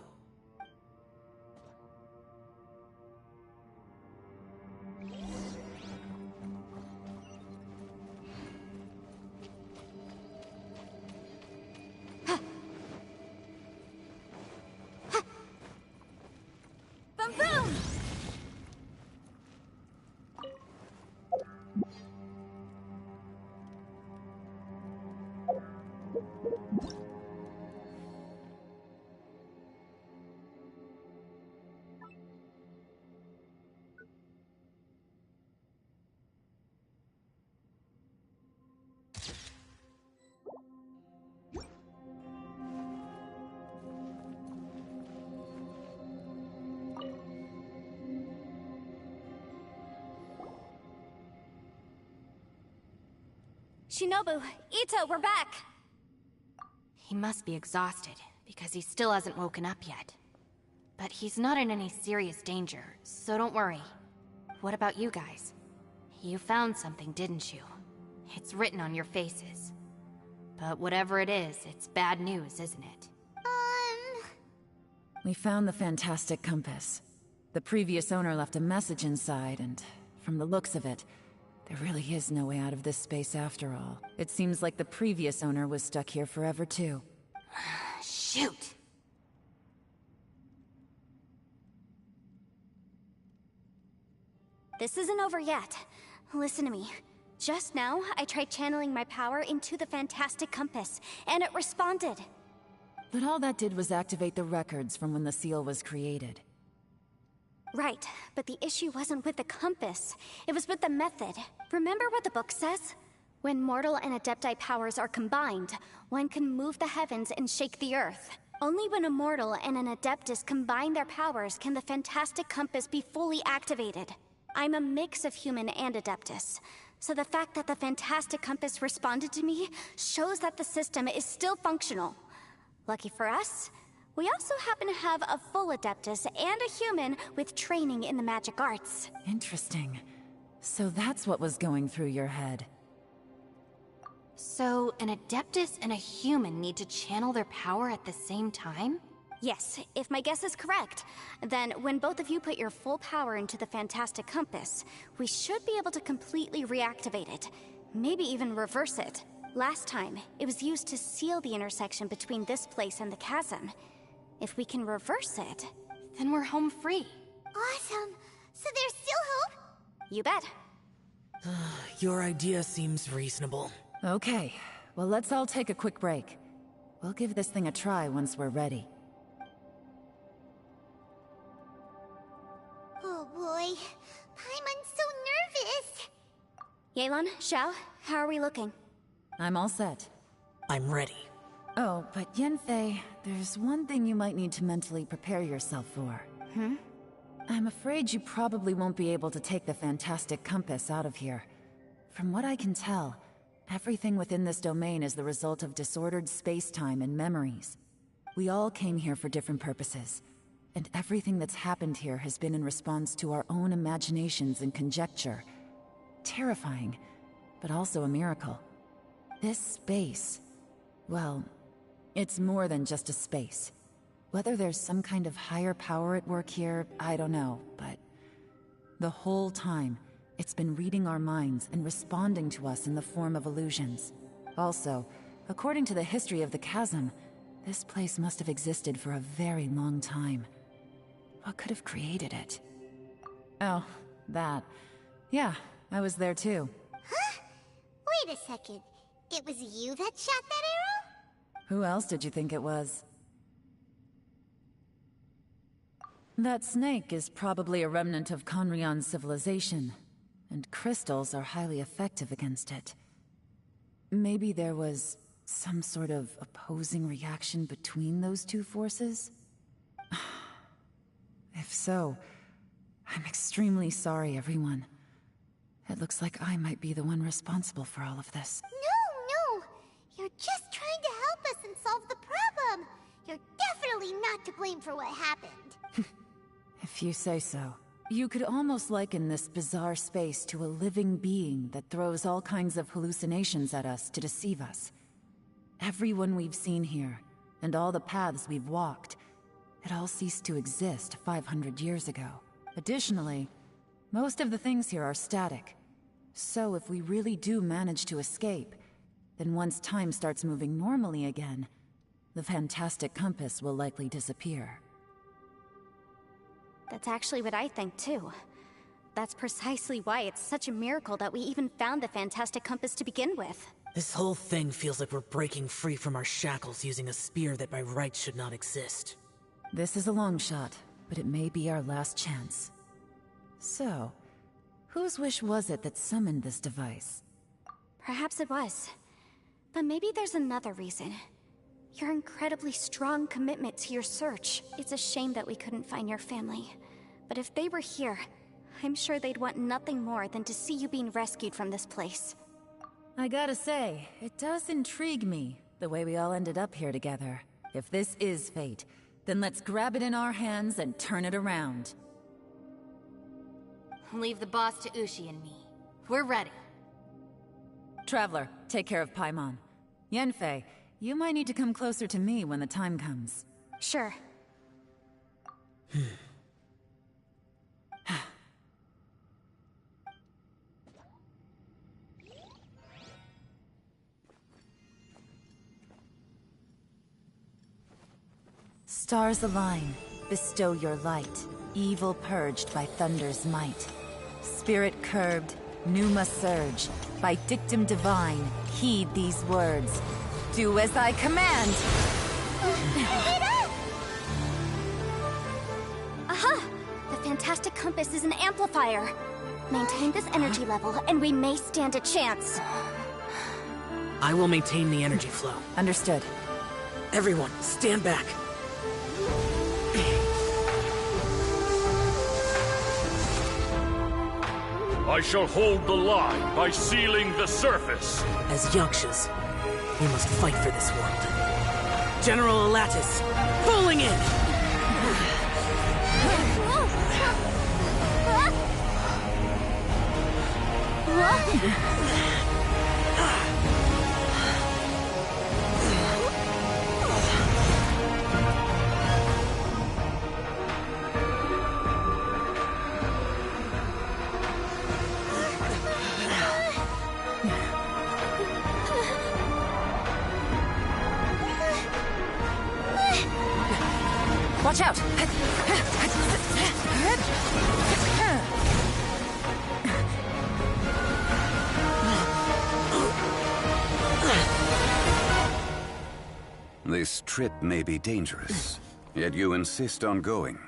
Boom boom! Shinobu, Ito, we're back! He must be exhausted, because he still hasn't woken up yet. But he's not in any serious danger, so don't worry. What about you guys? You found something, didn't you? It's written on your faces. But whatever it is, it's bad news, isn't it? We found the fantastic compass. The previous owner left a message inside, and from the looks of it, there really is no way out of this space after all. It seems like the previous owner was stuck here forever too. Shoot! This isn't over yet. Listen to me. Just now, I tried channeling my power into the fantastic compass, and it responded. But all that did was activate the records from when the seal was created. Right, but the issue wasn't with the compass. It was with the method. Remember what the book says? When mortal and Adepti powers are combined, one can move the heavens and shake the earth. Only when a mortal and an Adeptus combine their powers can the fantastic compass be fully activated. I'm a mix of human and Adeptus, So the fact that the Fantastic Compass responded to me shows that the system is still functional. Lucky for us, we also happen to have a full Adeptus and a human with training in the magic arts. Interesting. So that's what was going through your head. So, an Adeptus and a human need to channel their power at the same time? Yes, if my guess is correct, then when both of you put your full power into the Fantastic Compass, we should be able to completely reactivate it. Maybe even reverse it. Last time, it was used to seal the intersection between this place and the chasm. If we can reverse it, Then we're home free. Awesome. So there's still hope? you bet. Your idea seems reasonable. Okay, well let's all take a quick break. We'll give this thing a try once we're ready. Oh boy. Paimon's so nervous. Yelan, Xiao, how are we looking? I'm all set. I'm ready. Oh, but Yanfei, there's one thing you might need to mentally prepare yourself for. I'm afraid you probably won't be able to take the Fantastic Compass out of here. From what I can tell, everything within this domain is the result of disordered space-time and memories. We all came here for different purposes, and everything that's happened here has been in response to our own imaginations and conjecture. Terrifying, but also a miracle. This space, well, it's more than just a space. Whether there's some kind of higher power at work here, I don't know, but the whole time, it's been reading our minds and responding to us in the form of illusions. Also, according to the history of the chasm, this place must have existed for a very long time. What could have created it? Oh, that. Yeah, I was there too. Huh? Wait a second. It was you that shot that arrow? Who else did you think it was? That snake is probably a remnant of Conrion's civilization, and crystals are highly effective against it. Maybe there was some sort of opposing reaction between those two forces? If so, I'm extremely sorry, everyone. It looks like I might be the one responsible for all of this. No, no. You're just trying to help us and solve the problem. You're definitely not to blame for what happened. If you say so. You could almost liken this bizarre space to a living being that throws all kinds of hallucinations at us to deceive us. Everyone we've seen here, and all the paths we've walked, it all ceased to exist 500 years ago. Additionally, most of the things here are static. So if we really do manage to escape, then once time starts moving normally again, the Fantastic Compass will likely disappear. That's actually what I think too. That's precisely why it's such a miracle that we even found the Fantastic Compass to begin with. This whole thing feels like we're breaking free from our shackles using a spear that by rights should not exist. This is a long shot, but it may be our last chance. So, whose wish was it that summoned this device? Perhaps it was. But maybe there's another reason. Your incredibly strong commitment to your search. It's a shame that we couldn't find your family. But if they were here, I'm sure they'd want nothing more than to see you being rescued from this place. I gotta say, it does intrigue me, the way we all ended up here together. If this is fate, then let's grab it in our hands and turn it around. Leave the boss to Ushi and me. We're ready. Traveler, take care of Paimon. Yanfei, you might need to come closer to me when the time comes. Sure. Stars align, bestow your light. Evil purged by thunder's might. Spirit curbed, pneuma surge. By dictum divine, heed these words. Do as I command! Aha! The Fantastic Compass is an amplifier. Maintain this energy level, and we may stand a chance. I will maintain the energy flow. Understood. Everyone, stand back. I shall hold the line by sealing the surface. As Yakshas, we must fight for this world. General Elatus, falling in! Watch out! This trip may be dangerous, yet you insist on going.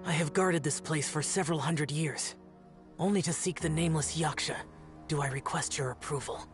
I have guarded this place for several hundred years. Only to seek the nameless Yaksha do I request your approval.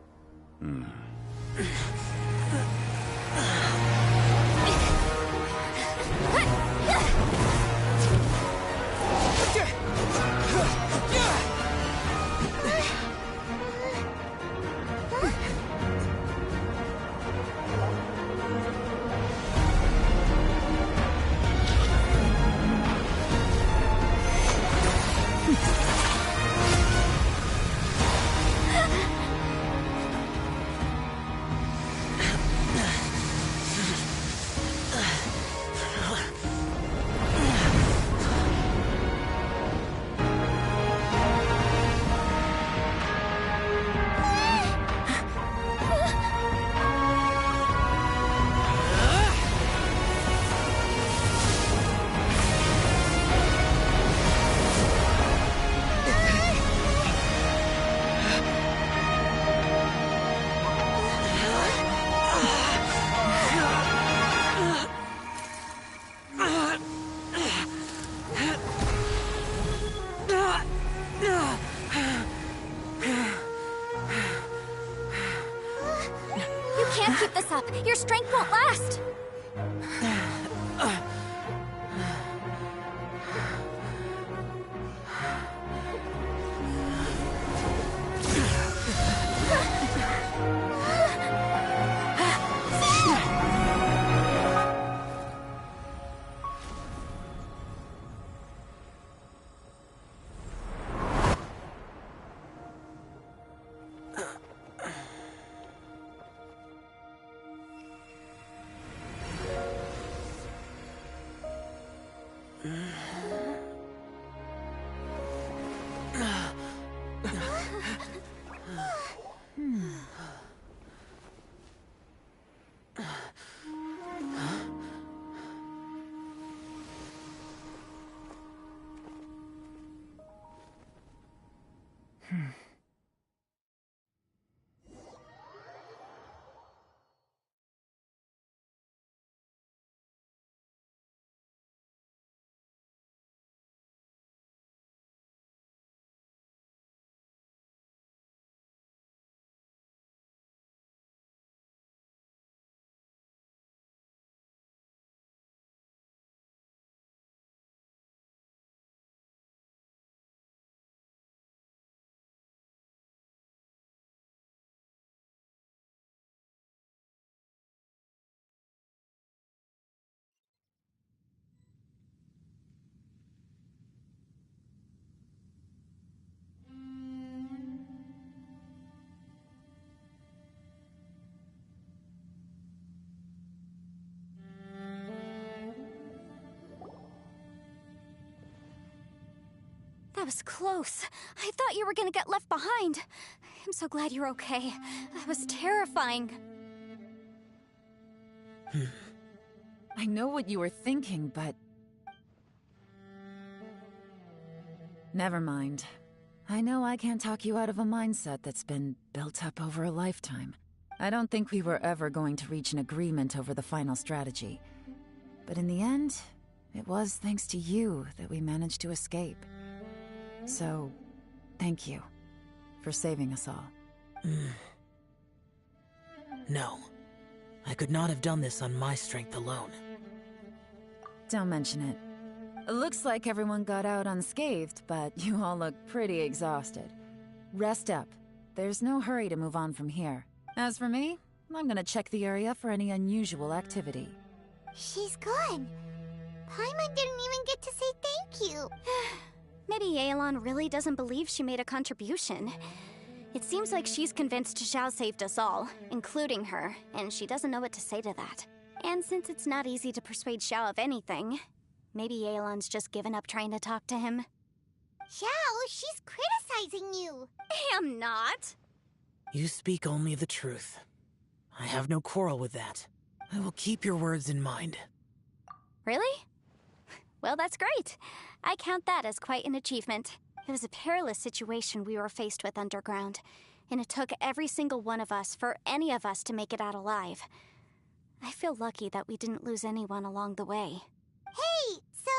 Can't keep this up. Your strength won't last. That was close. I thought you were gonna get left behind. I'm so glad you're okay. That was terrifying. I know what you were thinking, but... Never mind. I know I can't talk you out of a mindset that's been built up over a lifetime. I don't think we were ever going to reach an agreement over the final strategy. But in the end, it was thanks to you that we managed to escape. So, thank you for saving us all. No. I could not have done this on my strength alone. Don't mention it. It looks like everyone got out unscathed, but you all look pretty exhausted. Rest up. There's no hurry to move on from here. As for me, I'm gonna check the area for any unusual activity. She's gone. Paimon didn't even get to say thank you. Maybe Yelan really doesn't believe she made a contribution. It seems like she's convinced Xiao saved us all, including her, and she doesn't know what to say to that. And since it's not easy to persuade Xiao of anything, maybe Yelan's just given up trying to talk to him. Xiao, she's criticizing you. I'm not. You speak only the truth. I have no quarrel with that. I will keep your words in mind. Really? Well, that's great. I count that as quite an achievement. It was a perilous situation we were faced with underground, and it took every single one of us for any of us to make it out alive. I feel lucky that we didn't lose anyone along the way. Hey, so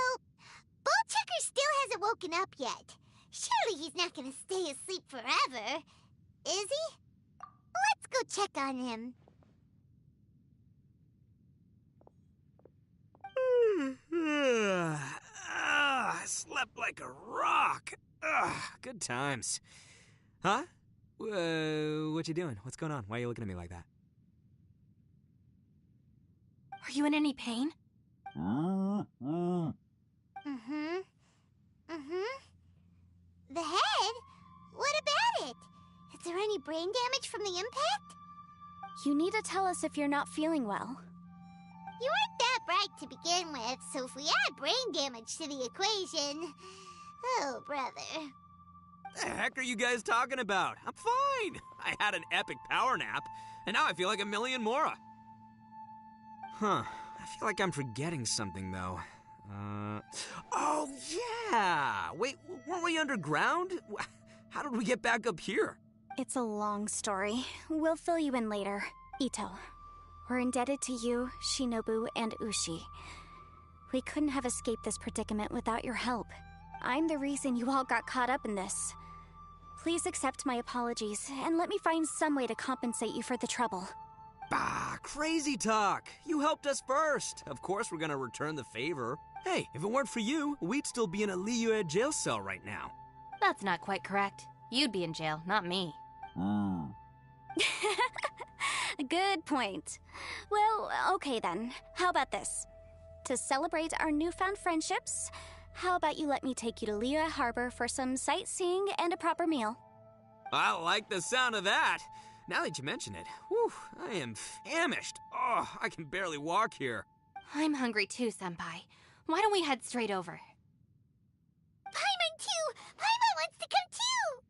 Bullchucker still hasn't woken up yet. Surely he's not gonna stay asleep forever, is he? Let's go check on him. I slept like a rock. Good times. Huh? What you doing? What's going on? Why are you looking at me like that? Are you in any pain? The head? What about it? Is there any brain damage from the impact? You need to tell us if you're not feeling well. You weren't that bright to begin with, so if we add brain damage to the equation... Oh, brother. The heck are you guys talking about? I'm fine. I had an epic power nap, and now I feel like a million more. Huh. I feel like I'm forgetting something, though. Oh, yeah! Wait, weren't we underground? How did we get back up here? It's a long story. We'll fill you in later. Ito, we're indebted to you, Shinobu, and Ushi. We couldn't have escaped this predicament without your help. I'm the reason you all got caught up in this. Please accept my apologies, and let me find some way to compensate you for the trouble. Bah, crazy talk. You helped us first. Of course we're gonna return the favor. Hey, if it weren't for you, we'd still be in a Liyue jail cell right now. That's not quite correct. You'd be in jail, not me. Good point. Well, okay then. How about this? To celebrate our newfound friendships, how about you let me take you to Liyue Harbor for some sightseeing and a proper meal? I like the sound of that. Now that you mention it, whew, I am famished. Oh, I can barely walk here. I'm hungry too, Senpai. Why don't we head straight over? Paimon too! Paimon wants to come too!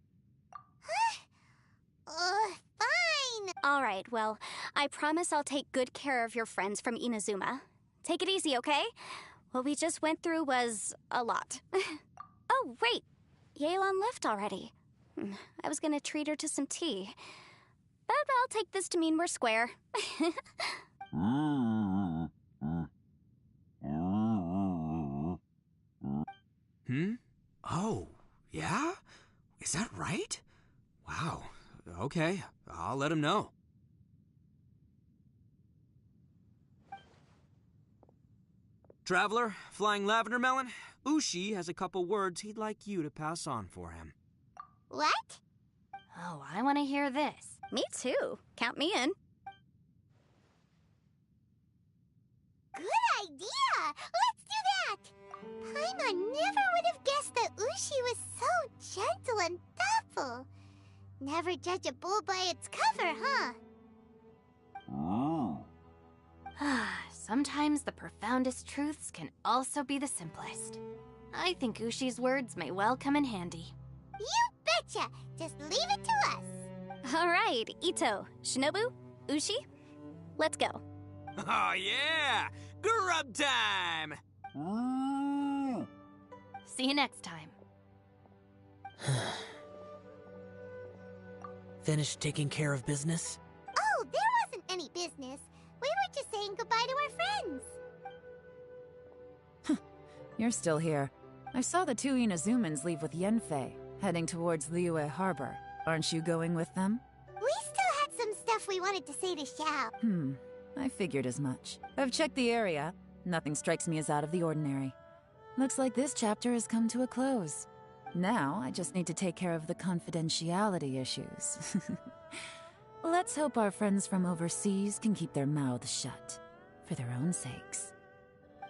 Huh? Fine. All right, well, I promise I'll take good care of your friends from Inazuma. Take it easy, okay? What we just went through was a lot. Oh, wait. Yelan left already. I was gonna treat her to some tea. But I'll take this to mean we're square. Oh, yeah? Is that right? Wow. Okay, I'll let him know. Traveler, Flying Lavender Melon, Ushi has a couple words he'd like you to pass on for him. What? Oh, I want to hear this. Me too. Count me in. Good idea! Let's do that! Paimon never would have guessed that Ushi was so gentle and thoughtful. Never judge a bull by its cover, huh? Sometimes the profoundest truths can also be the simplest. I think Ushi's words may well come in handy. You betcha! Just leave it to us. All right, Ito, Shinobu, Ushi, let's go. Oh, yeah! Grub time! See you next time. Finished taking care of business? Oh, there wasn't any business. We were just saying goodbye to our friends. You're still here. I saw the two Inazumans leave with Yanfei, heading towards Liyue Harbor. Aren't you going with them? We still had some stuff we wanted to say to Xiao. I figured as much. I've checked the area. Nothing strikes me as out of the ordinary. Looks like this chapter has come to a close. Now, I just need to take care of the confidentiality issues. Let's hope our friends from overseas can keep their mouths shut. For their own sakes.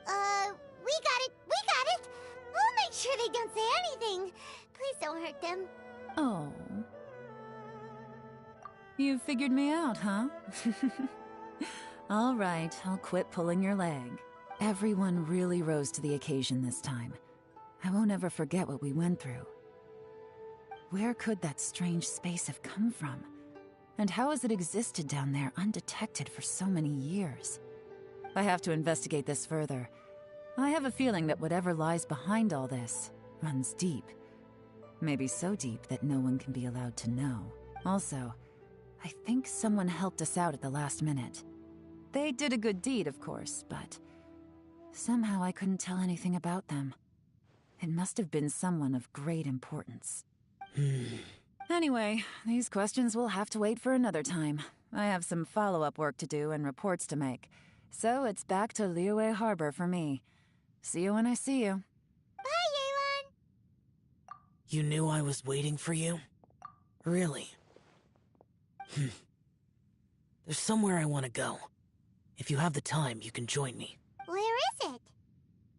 We got it! We got it! We'll make sure they don't say anything. Please don't hurt them. Oh. You figured me out, huh? All right, I'll quit pulling your leg. Everyone really rose to the occasion this time. I won't ever forget what we went through. Where could that strange space have come from? And how has it existed down there undetected for so many years? I have to investigate this further. I have a feeling that whatever lies behind all this runs deep. Maybe so deep that no one can be allowed to know. Also, I think someone helped us out at the last minute. They did a good deed, of course, but somehow I couldn't tell anything about them. It must have been someone of great importance. Anyway, these questions will have to wait for another time. I have some follow-up work to do and reports to make. So it's back to Liyue Harbor for me. See you when I see you. Bye, Yelan! You knew I was waiting for you? Really? There's somewhere I want to go. If you have the time, you can join me. Where is it?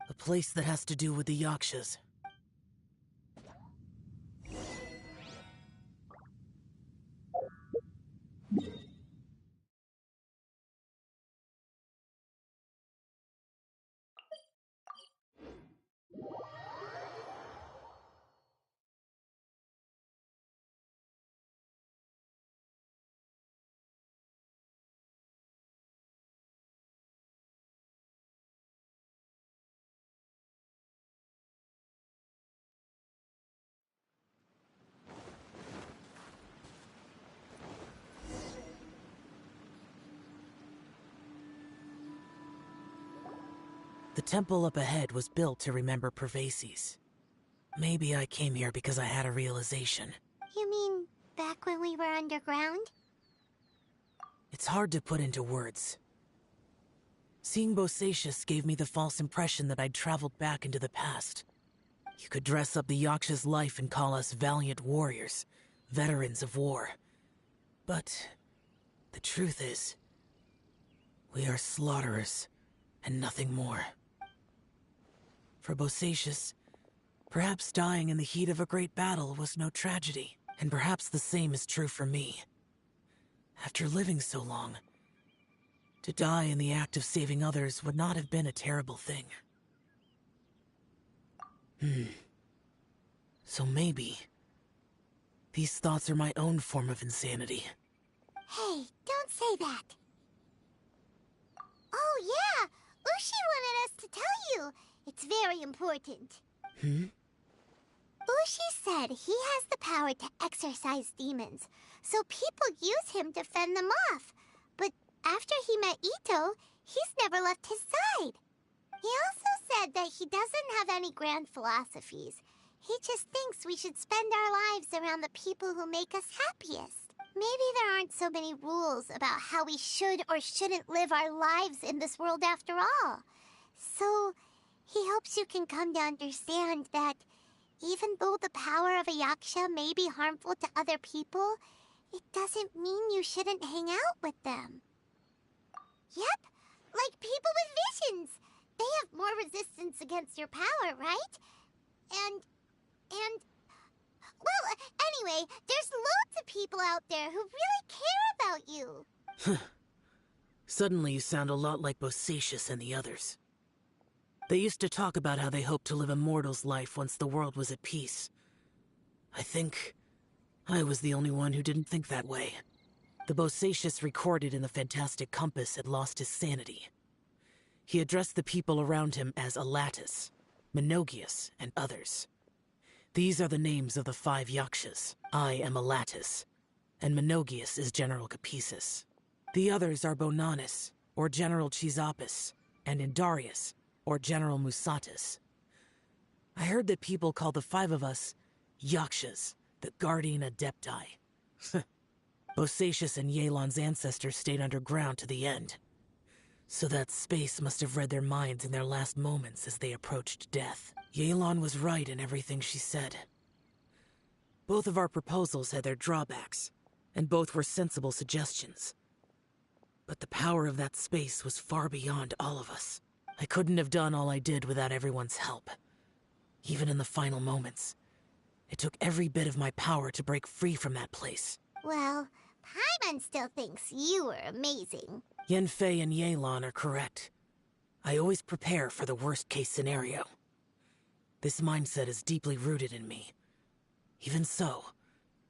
A place that has to do with the Yakshas. The temple up ahead was built to remember Pervases. Maybe I came here because I had a realization. You mean back when we were underground? It's hard to put into words. Seeing Bosacius gave me the false impression that I'd traveled back into the past. You could dress up the Yaksha's life and call us valiant warriors, veterans of war. But the truth is, we are slaughterers, and nothing more. For Bosacius, perhaps dying in the heat of a great battle was no tragedy, and perhaps the same is true for me. After living so long, to die in the act of saving others would not have been a terrible thing. So maybe these thoughts are my own form of insanity. Hey, don't say that. Oh yeah, Ushi wanted us to tell you. It's very important. Ushi said he has the power to exorcise demons, so people use him to fend them off. But after he met Ito, he's never left his side. He also said that he doesn't have any grand philosophies. He just thinks we should spend our lives around the people who make us happiest. Maybe there aren't so many rules about how we should or shouldn't live our lives in this world after all. So, he hopes you can come to understand that even though the power of a Yaksha may be harmful to other people, it doesn't mean you shouldn't hang out with them. Yep, like people with visions. They have more resistance against your power, right? Well, anyway, there's loads of people out there who really care about you. Suddenly you sound a lot like Bosacius and the others. They used to talk about how they hoped to live a mortal's life once the world was at peace. I think I was the only one who didn't think that way. The Bosacius recorded in the Fantastic Compass had lost his sanity. He addressed the people around him as Alatus, Menogius, and others. These are the names of the 5 Yakshas. I am Alatus, and Menogius is General Capisis. The others are Bonanis, or General Chizapis, and Indarius, or General Musatus. I heard that people call the 5 of us Yakshas, the Guardian Adepti. Bosacius and Yelan's ancestors stayed underground to the end. So that space must have read their minds in their last moments as they approached death. Yelan was right in everything she said. Both of our proposals had their drawbacks, and both were sensible suggestions. But the power of that space was far beyond all of us. I couldn't have done all I did without everyone's help. Even in the final moments, it took every bit of my power to break free from that place. Well, Paimon still thinks you were amazing. Yanfei and Yelan are correct. I always prepare for the worst-case scenario. This mindset is deeply rooted in me. Even so,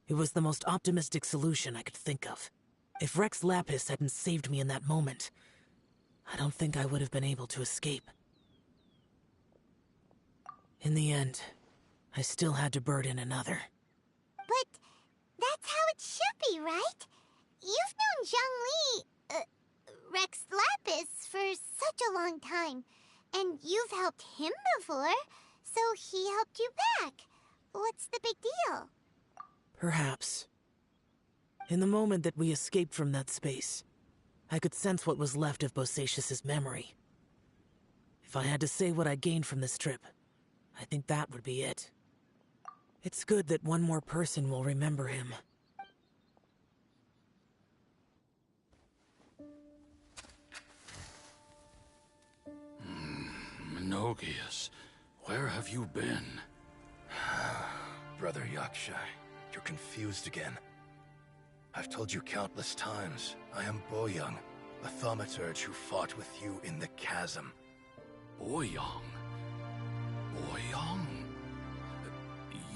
it was the most optimistic solution I could think of. If Rex Lapis hadn't saved me in that moment, I don't think I would have been able to escape. In the end, I still had to burden another. But that's how it should be, right? You've known Zhongli, Rex Lapis, for such a long time. And you've helped him before, so he helped you back. What's the big deal? Perhaps. In the moment that we escaped from that space, I could sense what was left of Bosacius's memory. If I had to say what I gained from this trip, I think that would be it. It's good that one more person will remember him. Menogias, where have you been? Brother Yaksha, you're confused again. I've told you countless times, I am Boyoung, a thaumaturge who fought with you in the chasm. Boyoung? Boyoung?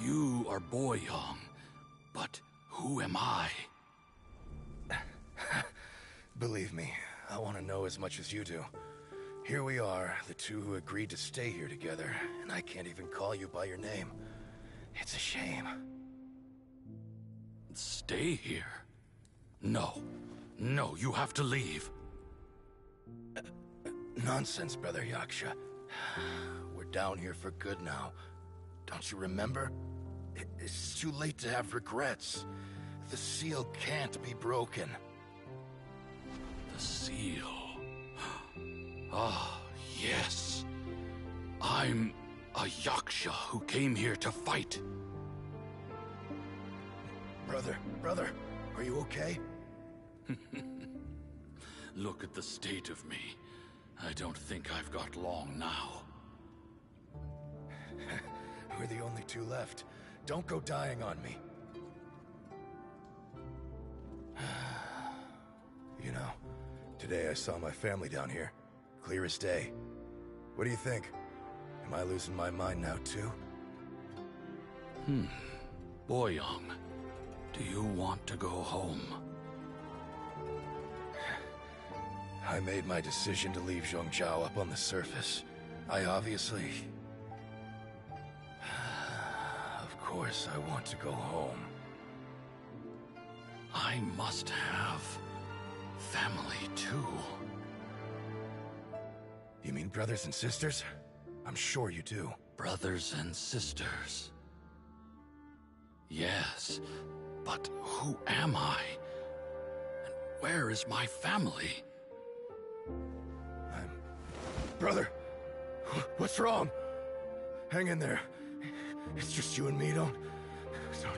You are Boyoung, but who am I? Believe me, I want to know as much as you do. Here we are, the two who agreed to stay here together, and I can't even call you by your name. It's a shame. Stay here? No. No, you have to leave. Nonsense, Brother Yaksha. We're down here for good now. Don't you remember? It's too late to have regrets. The seal can't be broken. The seal. Ah, yes. I'm a Yaksha who came here to fight. Brother, are you okay? Look at the state of me. I don't think I've got long now. We're the only two left. Don't go dying on me. You know, today I saw my family down here. Clear as day. What do you think? Am I losing my mind now too? Boyoung, do you want to go home? I made my decision to leave Zhongzhou up on the surface. I obviously... Of course I want to go home. I must have family too. You mean brothers and sisters? I'm sure you do. Brothers and sisters. Yes, but who am I? And where is my family? Brother! What's wrong? Hang in there. It's just you and me, don't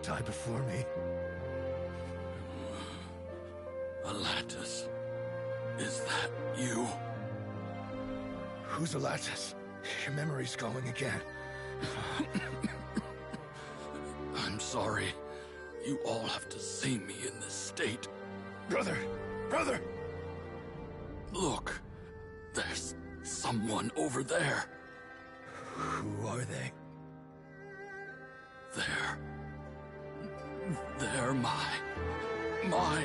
die before me. Alatus, is that you? Who's Alatus? Your memory's going again. I'm sorry. You all have to see me in this state. Brother! Look, there's someone over there. Who are they? They're my... I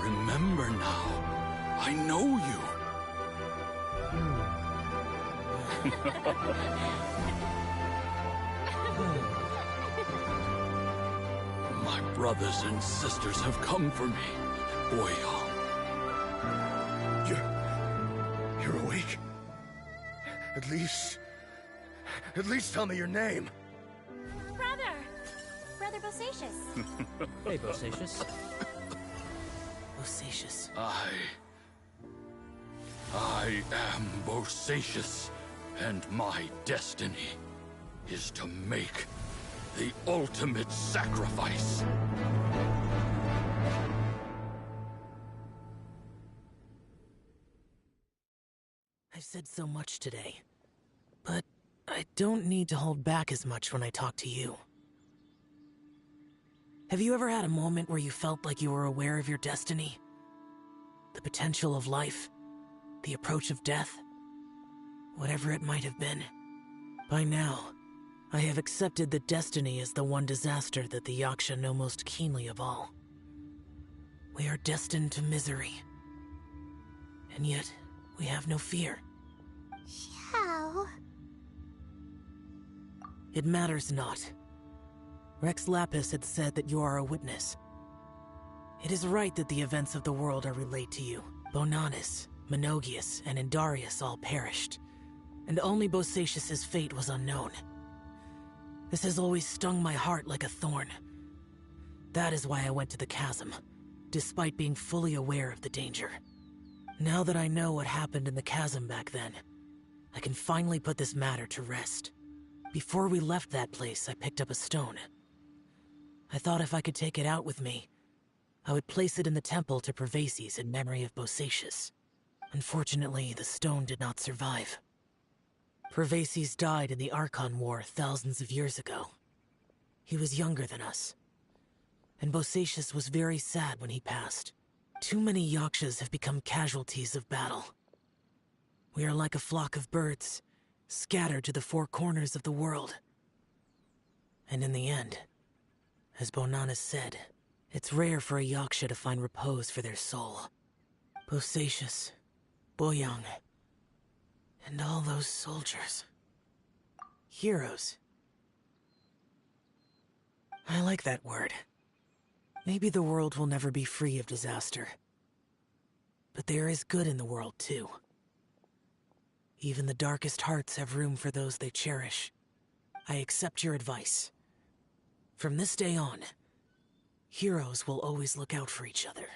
remember now. I know you. My brothers and sisters have come for me, Boyoung. You're awake? At least tell me your name. Brother Bosacius. Hey, Bosacius. Bosacius. I am Bosacius, and my destiny is to make the ultimate sacrifice. I've said so much today, but I don't need to hold back as much when I talk to you. Have you ever had a moment where you felt like you were aware of your destiny? The potential of life? The approach of death? Whatever it might have been. By now, I have accepted that destiny is the one disaster that the Yaksha know most keenly of all. We are destined to misery. And yet, we have no fear. How? It matters not. Rex Lapis had said that you are a witness. It is right that the events of the world are relayed to you. Bonanis, Menogias, and Indarius all perished, and only Bosacius's fate was unknown. This has always stung my heart like a thorn. That is why I went to the chasm, despite being fully aware of the danger. Now that I know what happened in the chasm back then, I can finally put this matter to rest. Before we left that place, I picked up a stone. I thought if I could take it out with me, I would place it in the temple to Pervases in memory of Bosacius. Unfortunately, the stone did not survive. Pervases died in the Archon War thousands of years ago. He was younger than us, and Bosacius was very sad when he passed. Too many Yakshas have become casualties of battle. We are like a flock of birds, scattered to the four corners of the world. And in the end, as Bonanis said, it's rare for a Yaksha to find repose for their soul. Bosacius, Boyang, and all those soldiers. Heroes. I like that word. Maybe the world will never be free of disaster. But there is good in the world, too. Even the darkest hearts have room for those they cherish. I accept your advice. From this day on, heroes will always look out for each other.